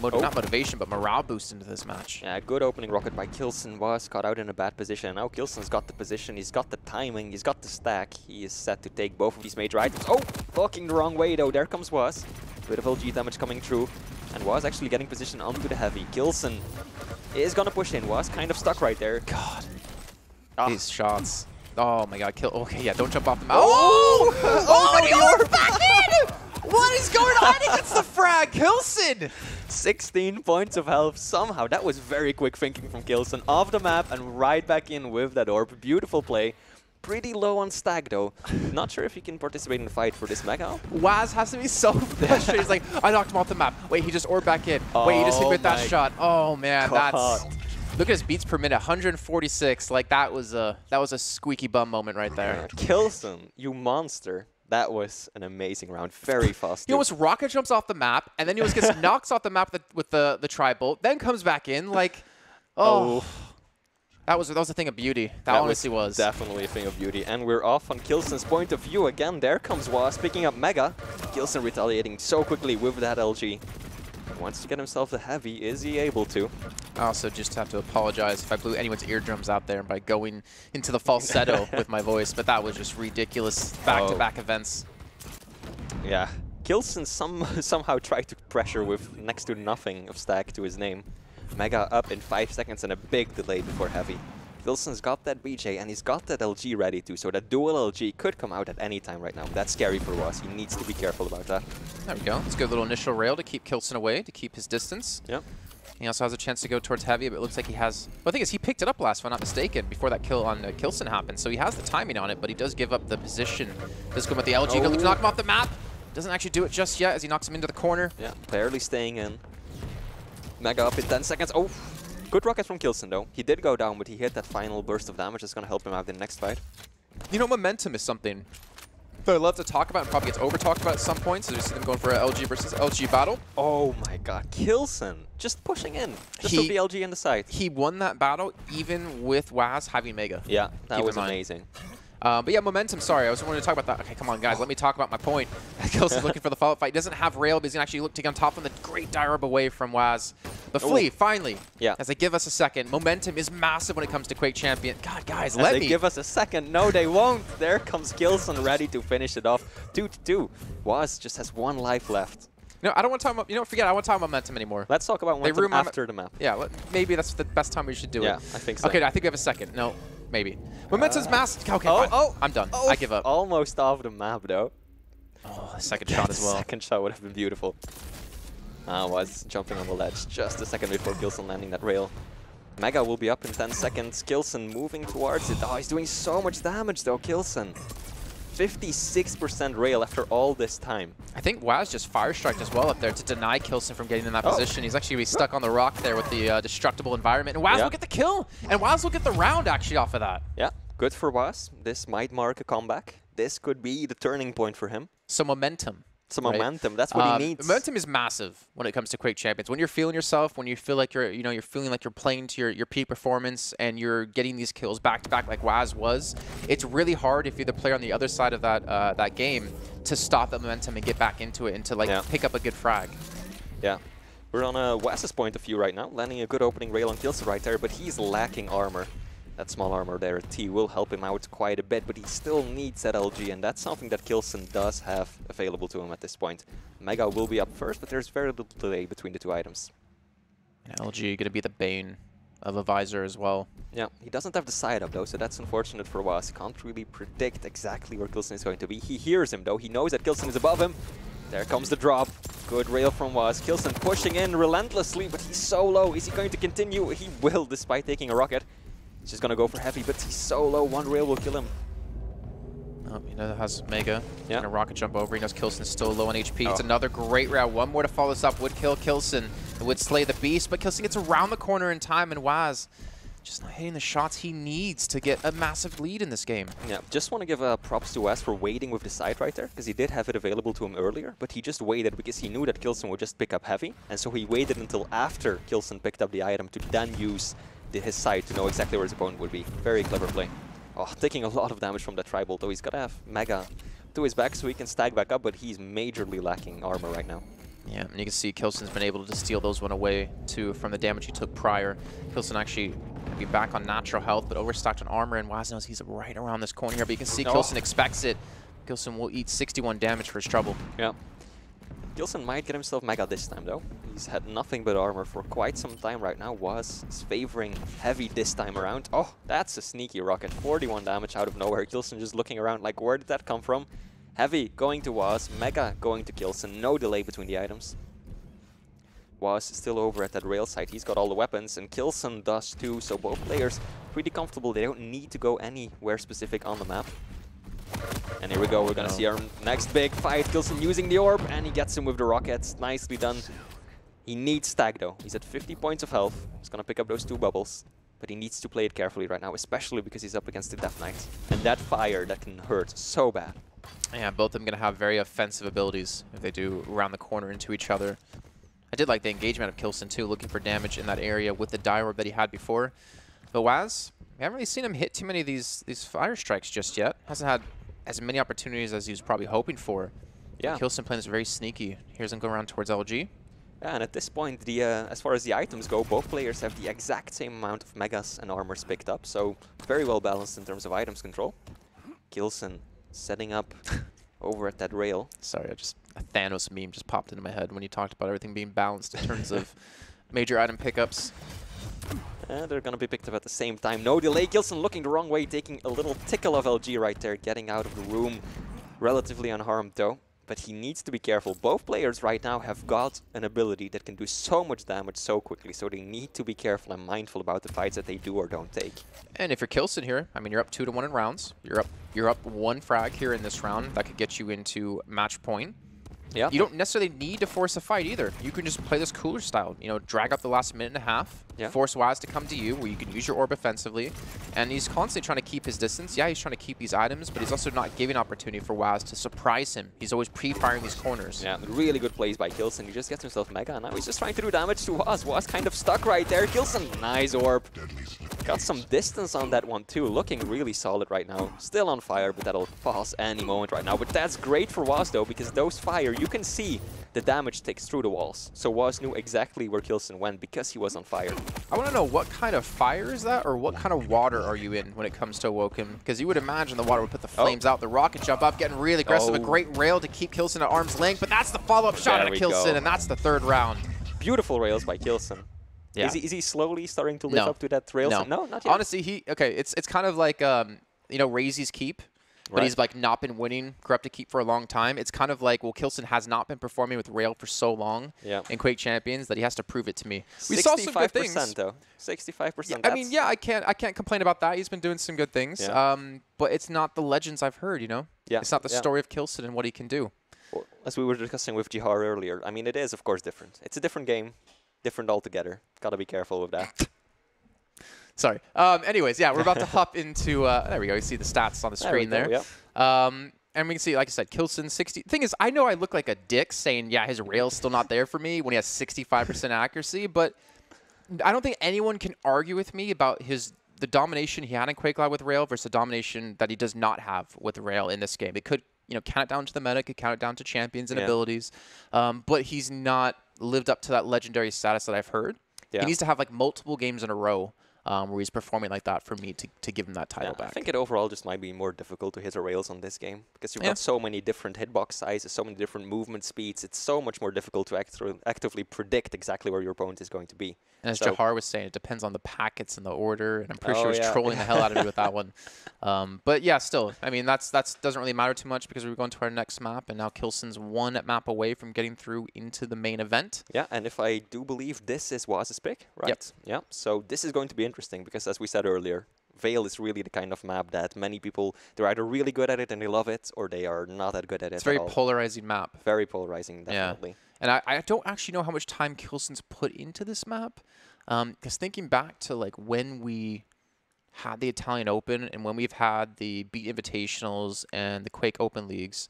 not motivation, but morale boost into this match. Yeah, good opening rocket by Llsen. Was caught out in a bad position. Now Llsen's got the position, he's got the timing, he's got the stack. He is set to take both of these major items. Oh, fucking the wrong way though. There comes Whaz. Bit of LG damage coming through. And Whaz actually getting position onto the Heavy. Llsen is gonna push in. Whaz kind of stuck right there. God. These shots. Oh my god, kill. Okay, yeah, don't jump off the map. Oh, no, you're back in! What is going on? He gets the frag. Llsen! 16 points of health somehow. That was very quick thinking from Llsen. Off the map and right back in with that orb. Beautiful play. Pretty low on stack though. Not sure if he can participate in the fight for this Mega. Whaz has to be so frustrated. He's like, I knocked him off the map. Wait, he just orbed back in. Wait, he just hit me with that shot. Oh man, that's... Look at his beats per minute, 146. Like that was a squeaky bum moment right there. Llsen, you monster. That was an amazing round. Very fast. He almost rocket jumps off the map, and then he almost gets knocks off the map with the tri-bolt, then comes back in. Like, oh. That was a thing of beauty. That honestly was. Definitely a thing of beauty. And we're off on Llsen's point of view again. There comes Whaz picking up Mega. Llsen retaliating so quickly with that LG. Wants to get himself the Heavy. Is he able to? I also just have to apologize if I blew anyone's eardrums out there by going into the falsetto with my voice, but that was just ridiculous back-to-back events. Yeah. Llsen somehow tried to pressure with next to nothing of stack to his name. Mega up in 5 seconds and a big delay before Heavy. Llsen's got that BJ and he's got that LG ready too, so that dual LG could come out at any time right now. That's scary for Whaz. He needs to be careful about that. There we go. It's a good little initial rail to keep Llsen away, to keep his distance. Yep. He also has a chance to go towards Heavy, but it looks like he has... Well, the thing is, he picked it up last, if I'm not mistaken, before that kill on Llsen happened, so he has the timing on it, but he does give up the position. Does come with the LG, good look to knock him off the map. Doesn't actually do it just yet as he knocks him into the corner. Yeah, barely staying in. Mega up in 10 seconds. Oh! Good rocket from Llsen though. He did go down, but he hit that final burst of damage that's going to help him out in the next fight. You know, momentum is something that I love to talk about and probably gets over-talked about at some points. So we see them going for an LG versus LG battle. Oh my god, Llsen just pushing in. Just took the LG in the side. He won that battle even with Whaz having Mega. Yeah, that was amazing. But yeah, momentum, sorry. I was wanting to talk about that. Okay, come on, guys. Let me talk about my point. Llsen's looking for the follow-up fight. He doesn't have rail, but he's going to actually look to get on top of the great dive away from Whaz. The Flea, finally. Yeah. As they give us a second. Momentum is massive when it comes to Quake Champion. God, guys, let me. They give us a second. No, they won't. There comes Llsen ready to finish it off. 2-2. Whaz just has 1 life left. No, I don't want to talk about, forget it. I don't want to talk about momentum anymore. Let's talk about momentum after the map. Yeah, maybe that's the best time we should do it. Yeah, I think so. Okay, I think we have a second. No, maybe. Momentum's massive. Okay, fine. I'm done. I give up. Almost off the map, though. Oh, the second shot as well. Second shot would have been beautiful. Was jumping on the ledge just a second before Llsen landing that rail. Mega will be up in 10 seconds. Llsen moving towards it. Oh, he's doing so much damage, though, Llsen. 56% rail after all this time. I think Whaz just fire striked as well up there to deny Llsen from getting in that position. He's actually stuck on the rock there with the destructible environment. And Whaz will get the kill. And Whaz will get the round actually off of that. Yeah, good for Whaz. This might mark a comeback. This could be the turning point for him. So momentum. Some momentum. That's what he needs. Momentum is massive when it comes to Quake Champions. When you're feeling yourself, when you feel like you're feeling like you're playing to your peak performance and you're getting these kills back to back like Whaz was, it's really hard if you're the player on the other side of that game to stop that momentum and get back into it and to pick up a good frag. Yeah. We're on Whaz's point of view right now, landing a good opening rail on Llsen right there, but he's lacking armor. That small armor there at T will help him out quite a bit, but he still needs that LG, and that's something that Llsen does have available to him at this point. Mega will be up first, but there's very little delay between the 2 items. And LG going to be the bane of a visor as well. Yeah, he doesn't have the side up though, so that's unfortunate for Whaz. Can't really predict exactly where Llsen is going to be. He hears him though, he knows that Llsen is above him. There comes the drop. Good rail from Whaz. Llsen pushing in relentlessly, but he's so low. Is he going to continue? He will, despite taking a rocket. He's just going to go for heavy, but he's so low. 1 rail will kill him. Oh, he has Mega. Yeah. Going to rocket jump over. He knows Llsen's still low on HP. It's another great round. 1 more to follow this up would kill Llsen. It would slay the beast, but Llsen gets around the corner in time, and Whaz just not hitting the shots he needs to get a massive lead in this game. Yeah, just want to give props to Whaz for waiting with the side right there, because he did have it available to him earlier, but he just waited because he knew that Llsen would just pick up heavy, and so he waited until after Llsen picked up the item to then use his side to know exactly where his opponent would be. Very clever play. Oh, taking a lot of damage from that tribal, though he's got to have Mega to his back so he can stag back up, but he's majorly lacking armor right now. Yeah, and you can see Llsen's been able to steal those one away too from the damage he took prior. Llsen actually going to be back on natural health, but overstocked on armor, and Whaz knows he's right around this corner here, but you can see Llsen expects it. Llsen will eat 61 damage for his trouble. Yeah. Llsen might get himself Mega this time, though. He's had nothing but armor for quite some time right now. Whaz is favoring heavy this time around. Oh, that's a sneaky rocket. 41 damage out of nowhere. Llsen just looking around like, where did that come from? Heavy going to Whaz, Mega going to Llsen. No delay between the items. Whaz is still over at that rail site. He's got all the weapons, and Llsen does too, so both players pretty comfortable. They don't need to go anywhere specific on the map. And here we go, we're gonna see our next big fight. Llsen using the orb, and he gets him with the rockets. Nicely done. He needs stag though. He's at 50 points of health. He's gonna pick up those 2 bubbles. But he needs to play it carefully right now, especially because he's up against the Death Knight. And that fire, that can hurt so bad. Yeah, both of them gonna have very offensive abilities if they do round the corner into each other. I did like the engagement of Llsen too, looking for damage in that area with the die orb that he had before. But Whaz, we haven't really seen him hit too many of these fire strikes just yet. Hasn't had as many opportunities as he was probably hoping for. Yeah. Llsen playing this very sneaky. Here's him go around towards LG. Yeah, and at this point, as far as the items go, both players have the exact same amount of megas and armors picked up, so very well balanced in terms of items control. Llsen setting up over at that rail. Sorry, a Thanos meme just popped into my head when you talked about everything being balanced in terms of major item pickups. They're going to be picked up at the same time. No delay. Llsen looking the wrong way, taking a little tickle of LG right there, getting out of the room relatively unharmed though. But he needs to be careful. Both players right now have got an ability that can do so much damage so quickly, so they need to be careful and mindful about the fights that they do or don't take. And if you're Llsen here, I mean, you're up 2-1 in rounds. You're up 1 frag here in this round. That could get you into match point. Yeah. You don't necessarily need to force a fight either. You can just play this cooler style. You know, drag out the last minute and a half, force Whaz to come to you, where you can use your orb offensively. And he's constantly trying to keep his distance. Yeah, he's trying to keep these items, but he's also not giving opportunity for Whaz to surprise him. He's always pre-firing these corners. Yeah, really good plays by Llsen. He just gets himself Mega, and now he's just trying to do damage to Whaz. Whaz kind of stuck right there. Llsen, nice orb. Got some distance on that one too, looking really solid right now. Still on fire, but that'll pause any moment right now. But that's great for Whaz though, because those fire, you can see the damage takes through the walls. So Whaz knew exactly where K1llsen went because he was on fire. I want to know, what kind of fire is that, or what kind of water are you in when it comes to Awoken? Because you would imagine the water would put the flames out, the rocket jump up, getting really aggressive. A great rail to keep K1llsen at arm's length, but that's the follow-up shot out of K1llsen, and that's the third round. Beautiful rails by K1llsen. Yeah. Is he slowly starting to live up to that rails? No, not yet. Honestly, it's kind of like you know, Razy's keep. But he's like not been winning Corrupted Keep for a long time. It's kind of like, well, K1llsen has not been performing with Rail for so long in Quake Champions that he has to prove it to me. We saw some good things. 65% though. 65%. Yeah, I mean, yeah, I can't complain about that. He's been doing some good things. Yeah. But it's not the legends I've heard, you know? Yeah. It's not the story of K1llsen and what he can do. Well, as we were discussing with Jihar earlier, I mean, it is, of course, different. It's a different game. Different altogether. Gotta be careful with that. Sorry. Anyways, yeah, we're about to hop into... there we go. You see the stats on the screen there. Yep. And we can see, like I said, K1llsen 60. Thing is, I know I look like a dick saying, yeah, his rail's still not there for me when he has 65% accuracy, but I don't think anyone can argue with me about the domination he had in Quake Live with rail versus the domination that he does not have with rail in this game. It could, you know, count it down to the meta, could count it down to champions and abilities, but he's not lived up to that legendary status that I've heard. He needs to have like multiple games in a row where he's performing like that for me to give him that title back. I think it overall just might be more difficult to hit the rails on this game because you've got so many different hitbox sizes, so many different movement speeds. It's so much more difficult to actively predict exactly where your opponent is going to be. And as Jihar was saying, it depends on the packets and the order, and I'm pretty sure he's trolling the hell out of me with that one. But yeah, still, I mean, that doesn't really matter too much because we're going to our next map, and now K1llsen's one map away from getting through into the main event. Yeah, and if I do believe this is Whaz's pick, right? Yep. Yeah, so this is going to be interesting because, as we said earlier, Vale is really the kind of map that many people, they're either really good at it and they love it, or they are not that good at it. It's a very polarizing map. Very polarizing, definitely. Yeah. And I don't actually know how much time K1llsen's put into this map. Because thinking back to like when we had the Italian Open and when we've had the Beat Invitationals and the Quake Open Leagues,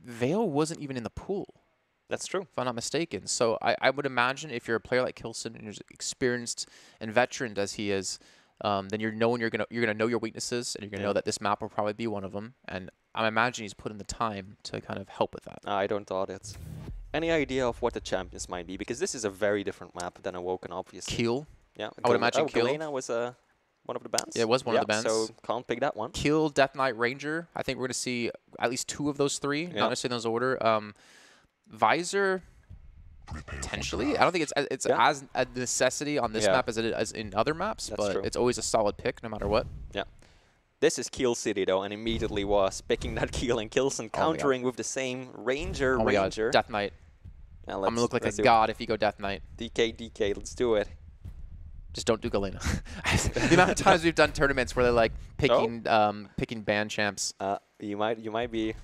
Vale wasn't even in the pool. That's true. If I'm not mistaken. So I would imagine if you're a player like K1llsen and you're experienced and veteran as he is, then you're gonna know your weaknesses and you're gonna know that this map will probably be one of them. And I'm imagining he's put in the time to kind of help with that. I don't doubt it. Any idea of what the champions might be? Because this is a very different map than Awoken, obviously. Kill. Yeah. I would imagine Kill. Galena was one of the bands. Yeah, it was one of the bands. So can't pick that one. Kill, Death Knight, Ranger. I think we're going to see at least two of those three, not necessarily in those order. Visor, potentially. I don't think it's as a necessity on this map as it is in other maps, but it's always a solid pick no matter what. Yeah. This is Kill City, though, and immediately was picking that kill, and K1llsen countering with the same Ranger. Oh my God, Death Knight. I'm going to look like a god if you go Death Knight. DK, let's do it. Just don't do Galena. The amount of times we've done tournaments where they're like picking picking band champs. You might be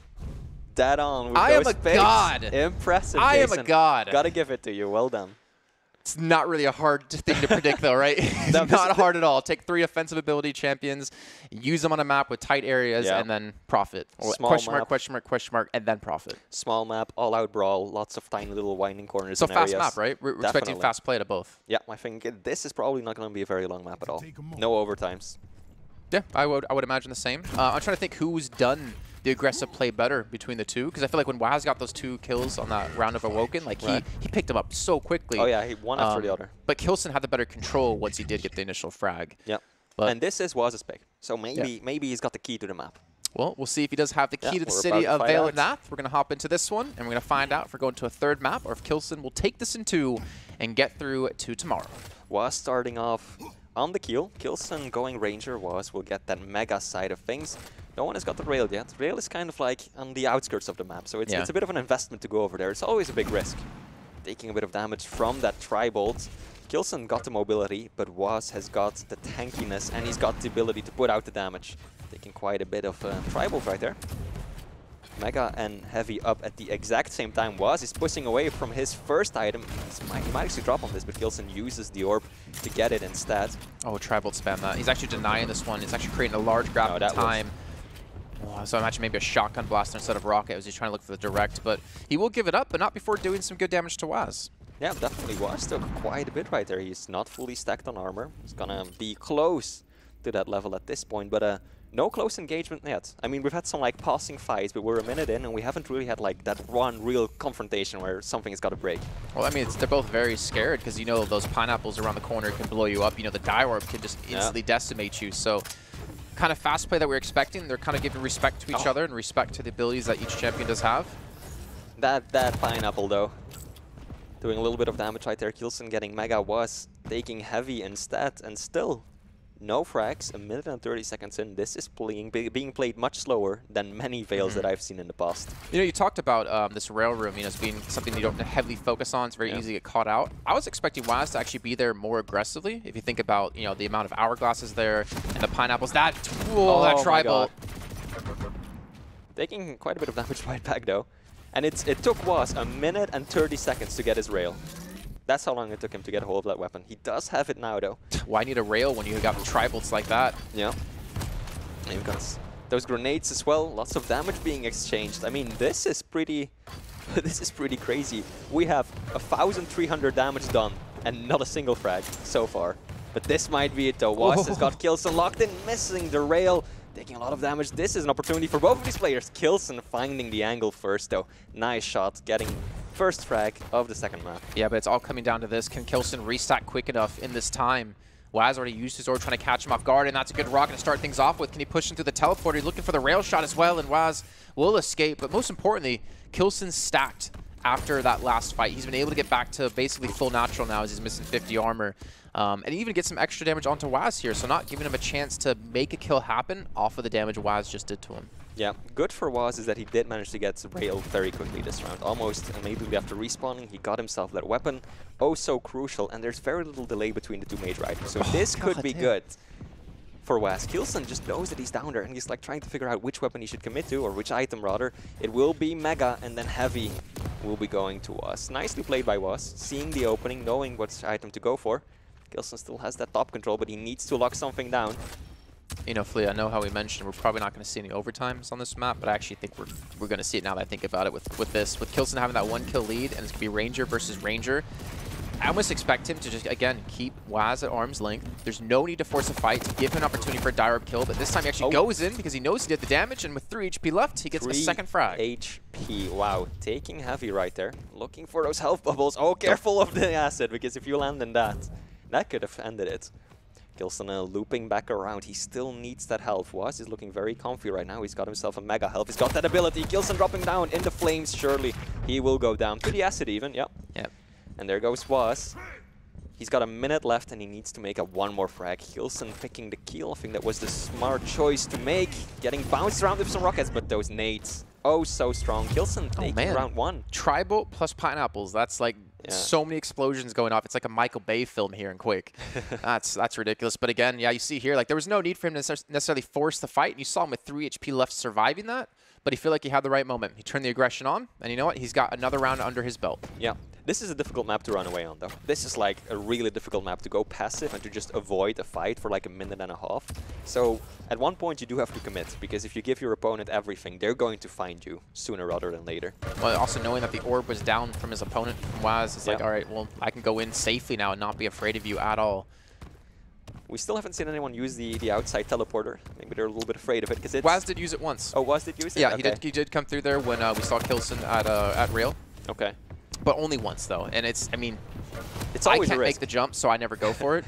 dead on with those picks. I am a god. Impressive, I Jason. am a god. Gotta give it to you. Well done. It's not really a hard thing to predict, though, right? It's not hard at all. Take 3 offensive ability champions, use them on a map with tight areas, and then profit. Small question map. mark, question mark, question mark, and then profit. Small map, all-out brawl, lots of tiny little winding corners. So and fast areas. map, right? We're expecting fast play to both. Yeah, I think this is probably not going to be a very long map at all. No overtimes. Yeah, I would imagine the same. I'm trying to think who's done the aggressive play better between the two, because I feel like when Whaz got those 2 kills on that round of Awoken, like he picked them up so quickly. Oh yeah, he one after the other. But K1llsen had the better control once he did get the initial frag. Yeah, and this is Whaz's pick, so maybe he's got the key to the map. Well, we'll see if he does have the key to the city of Vale of Nath. We're going to hop into this one, and we're going to find out if we're going to a 3rd map, or if K1llsen will take this in 2 and get through to tomorrow. Whaz starting off on the kill. K1llsen going Ranger. Whaz will get that mega side of things. No one has got the rail yet. Rail is kind of like on the outskirts of the map, so it's a bit of an investment to go over there. It's always a big risk. Taking a bit of damage from that tri-bolt. K1llsen got the mobility, but Whaz has got the tankiness, and he's got the ability to put out the damage. Taking quite a bit of tri-bolt right there. Mega and Heavy up at the exact same time. Whaz is pushing away from his first item. He might actually drop on this, but K1llsen uses the orb to get it instead. Oh, tri-bolt spam that. He's actually denying this one. He's actually creating a large grab in time. Oh, so I imagine maybe a shotgun blaster instead of rocket as he's trying to look for the direct, but he will give it up, but not before doing some good damage to Whaz. Yeah, definitely was took quite a bit right there. He's not fully stacked on armor. He's gonna be close to that level at this point, but no close engagement yet. I mean, we've had some like passing fights, but we're a minute in and we haven't really had like that one real confrontation where something's got to break. Well, I mean, they're both very scared because you know those pineapples around the corner can blow you up. You know, the die orb can just instantly decimate you. So kind of fast play that we're expecting. They're kind of giving respect to each other and respect to the abilities that each champion does have. That pineapple though, doing a little bit of damage right there. K1llsen getting Mega was taking heavy instead, and still no frags. A minute and 30 seconds in. This is being played much slower than many Veils that I've seen in the past. You know, you talked about this rail room, you know, as being something you don't heavily focus on. It's very easy to get caught out. I was expecting Whaz to actually be there more aggressively. If you think about, you know, the amount of hourglasses there and the pineapples, that that tribal. Taking quite a bit of damage right back though. And it took Whaz a minute and 30 seconds to get his rail. That's how long it took him to get a hold of that weapon. He does have it now, though. Why need a rail when you got tribals like that? Yeah. And you've got those grenades as well. Lots of damage being exchanged. I mean, this is pretty... this is pretty crazy. We have 1,300 damage done and not a single frag so far. But this might be it, though. Whaz has got K1llsen locked in, missing the rail. Taking a lot of damage. This is an opportunity for both of these players. K1llsen finding the angle first, though. Nice shot, getting first frag of the second map. Yeah, but it's all coming down to this. Can K1llsen restack quick enough in this time? Whaz already used his orb trying to catch him off guard, and that's a good rocket to start things off with. Can he push him through the teleporter? He's looking for the rail shot as well, and Whaz will escape. But most importantly, K1llsen stacked after that last fight. He's been able to get back to basically full natural now as he's missing 50 armor. And even get some extra damage onto Whaz here, so not giving him a chance to make a kill happen off of the damage Whaz just did to him. Yeah, good for Whaz is that he did manage to get rail very quickly this round. Almost immediately after respawning, he got himself that weapon. Oh, so crucial, and there's very little delay between the two major items. So this could be good for Whaz. K1llsen just knows that he's down there, and he's like trying to figure out which weapon he should commit to, or which item rather. It will be Mega, and then Heavy will be going to Whaz. Nicely played by Whaz, seeing the opening, knowing which item to go for. K1llsen still has that top control, but he needs to lock something down. You know, Flea, I know how we mentioned we're probably not going to see any overtimes on this map, but I actually think we're going to see it now that I think about it with this. With K1llsen having that 1 kill lead, and it's going to be Ranger versus Ranger. I almost expect him to just, again, keep Whaz at arm's length. There's no need to force a fight to give him an opportunity for a die orb kill, but this time he actually goes in because he knows he did the damage, and with 3 HP left, he gets a second frag. 3 HP, wow. Taking Heavy right there. Looking for those health bubbles. Oh, careful of the acid, because if you land in that, that could have ended it. K1llsen looping back around. He still needs that health. Whaz is looking very comfy right now. He's got himself a mega health. He's got that ability. K1llsen dropping down in the flames. Surely he will go down to the acid even. Yep. And there goes Whaz. He's got a minute left and he needs to make a 1 more frag. K1llsen picking the kill. I think that was the smart choice to make. Getting bounced around with some rockets, but those nades, oh so strong. K1llsen taking round 1. Tribal plus pineapples. That's like so many explosions going off. It's like a Michael Bay film here in Quake. That's ridiculous. But again, yeah, you see here, like there was no need for him to necessarily force the fight. You saw him with 3 HP left surviving that, but he felt like he had the right moment. He turned the aggression on, and you know what? He's got another round under his belt. Yeah. This is a difficult map to run away on, though. This is like a really difficult map to go passive and to just avoid a fight for like a minute and a half. So at one point you do have to commit, because if you give your opponent everything, they're going to find you sooner rather than later. Well, also knowing that the orb was down from his opponent, from Whaz, it's like, all right, well, I can go in safely now and not be afraid of you at all. We still haven't seen anyone use the outside teleporter. Maybe they're a little bit afraid of it, because it's... Whaz did use it once. Oh, Whaz did use it? Yeah, okay. he did come through there when we saw K1llsen at rail. Okay. But only once, though. And it's, I mean, it's always I a can't risk. make the jump, so I never go for it.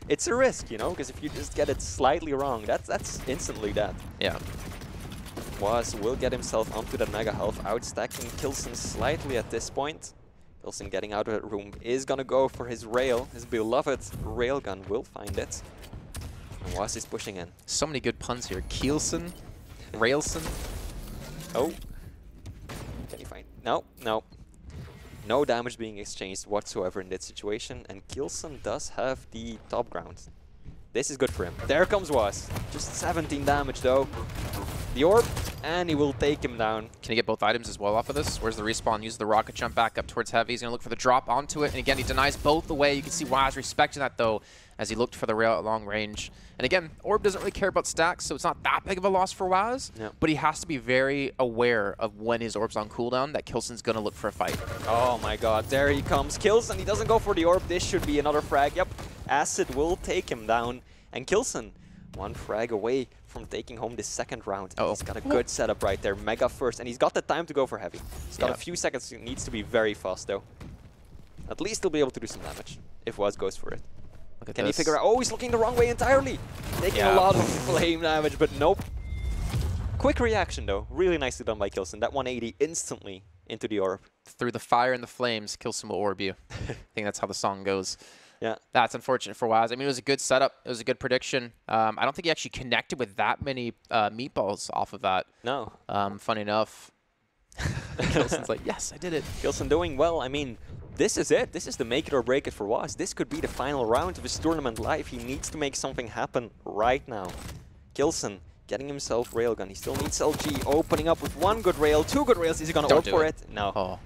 It's a risk, you know, because if you just get it slightly wrong, that's instantly dead. Yeah. Whaz will get himself onto that mega health, outstacking K1llsen slightly at this point. K1llsen getting out of that room is going to go for his rail. His beloved railgun will find it. And Whaz is pushing in. So many good puns here. K1llsen, Railson. Oh. Can you find? No, no. No damage being exchanged whatsoever in that situation, and K1llsen does have the top ground. This is good for him. There comes Whaz. Just 17 damage though. The orb, and he will take him down. Can he get both items as well off of this? Where's the respawn? Uses the rocket jump back up towards Heavy. He's going to look for the drop onto it. And again, he denies both away. You can see Whaz respecting that, though, as he looked for the rail at long range. And again, Orb doesn't really care about stacks, so it's not that big of a loss for Whaz. Yeah. But he has to be very aware of when his Orb's on cooldown, that Q.llsen's going to look for a fight. Oh my god, there he comes. Q.llsen, he doesn't go for the orb. This should be another frag. Yep, Acid will take him down. And Q.llsen, one frag away from taking home this second round. He's got a good setup right there. Mega first, and he's got the time to go for Heavy. He's got a few seconds. He needs to be very fast, though. At least he'll be able to do some damage if Whaz goes for it. Can he figure out? Oh, he's looking the wrong way entirely. Taking a lot of flame damage, but nope. Quick reaction, though. Really nicely done by Q.llsen. That 180 instantly into the orb. Through the fire and the flames, Q.llsen will orb you. I think that's how the song goes. Yeah. That's unfortunate for Whaz. I mean, it was a good setup. It was a good prediction. I don't think he actually connected with that many meatballs off of that. No. Funny enough. Q.llsen's like, yes, I did it. Q.llsen doing well. I mean, this is it. This is the make it or break it for Whaz. This could be the final round of his tournament live. He needs to make something happen right now. Q.llsen getting himself railgun. He still needs LG opening up with one good rail, two good rails. Is he going to go for it? No. Oh.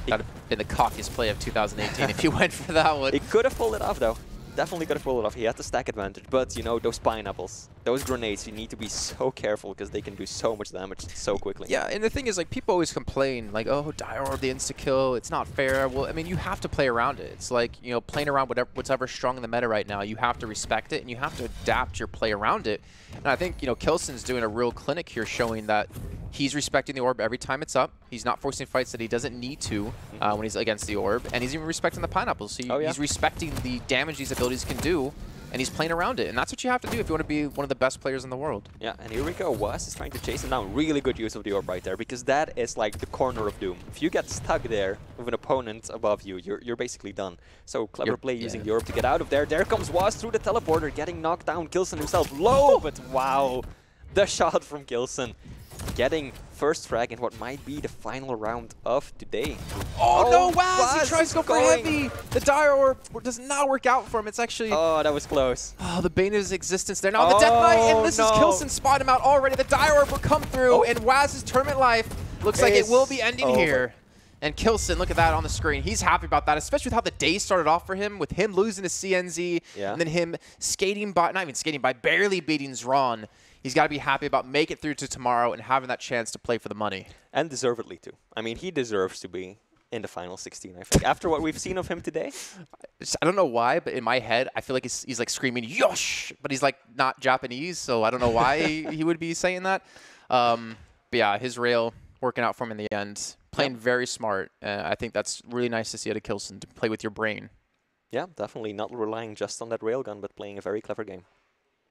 That would have been the cockiest play of 2018 if you went for that one. He could have pulled it off, though. Definitely could have pulled it off. He had the stack advantage. But, you know, those pineapples, those grenades, you need to be so careful because they can do so much damage so quickly. Yeah, and the thing is, like, people always complain, like, oh, die orb, the insta-kill, it's not fair. Well, I mean, you have to play around it. It's like, you know, playing around whatever's strong in the meta right now, you have to respect it, and you have to adapt your play around it. And I think, you know, Q.llsen's doing a real clinic here, showing that he's respecting the orb every time it's up. He's not forcing fights that he doesn't need to when he's against the orb. And he's even respecting the pineapples. So he's respecting the damage these abilities can do. And he's playing around it. And that's what you have to do if you want to be one of the best players in the world. Yeah, and here we go. Whaz is trying to chase him down. Really good use of the orb right there, because that is like the corner of doom. If you get stuck there with an opponent above you, you're basically done. So clever play using the orb to get out of there. There comes Whaz through the teleporter, getting knocked down. Q.llsen himself low, but wow. The shot from Q.llsen. Getting first frag in what might be the final round of today. Oh no, Whaz! He tries to go for Heavy! The Dire Orb does not work out for him. It's actually... Oh, that was close. Oh, the bane of his existence there. Now the Death Knight, and this is Q.llsen spot him out already. The Dire Orb will come through, and Whaz's tournament life looks like it will be ending here. And Q.llsen, look at that on the screen. He's happy about that, especially with how the day started off for him, with him losing to CNZ, and then him skating by, not even skating by, barely beating Zron. He's got to be happy about making it through to tomorrow and having that chance to play for the money. And deservedly, too. I mean, he deserves to be in the final 16, I think. After what we've seen of him today. I don't know why, but in my head, I feel like he's like screaming, Yosh! But he's like not Japanese, so I don't know why he would be saying that. But yeah, his rail working out for him in the end. Playing very smart. I think that's really nice to see out of Q.llsen, to play with your brain. Yeah, definitely not relying just on that railgun, but playing a very clever game.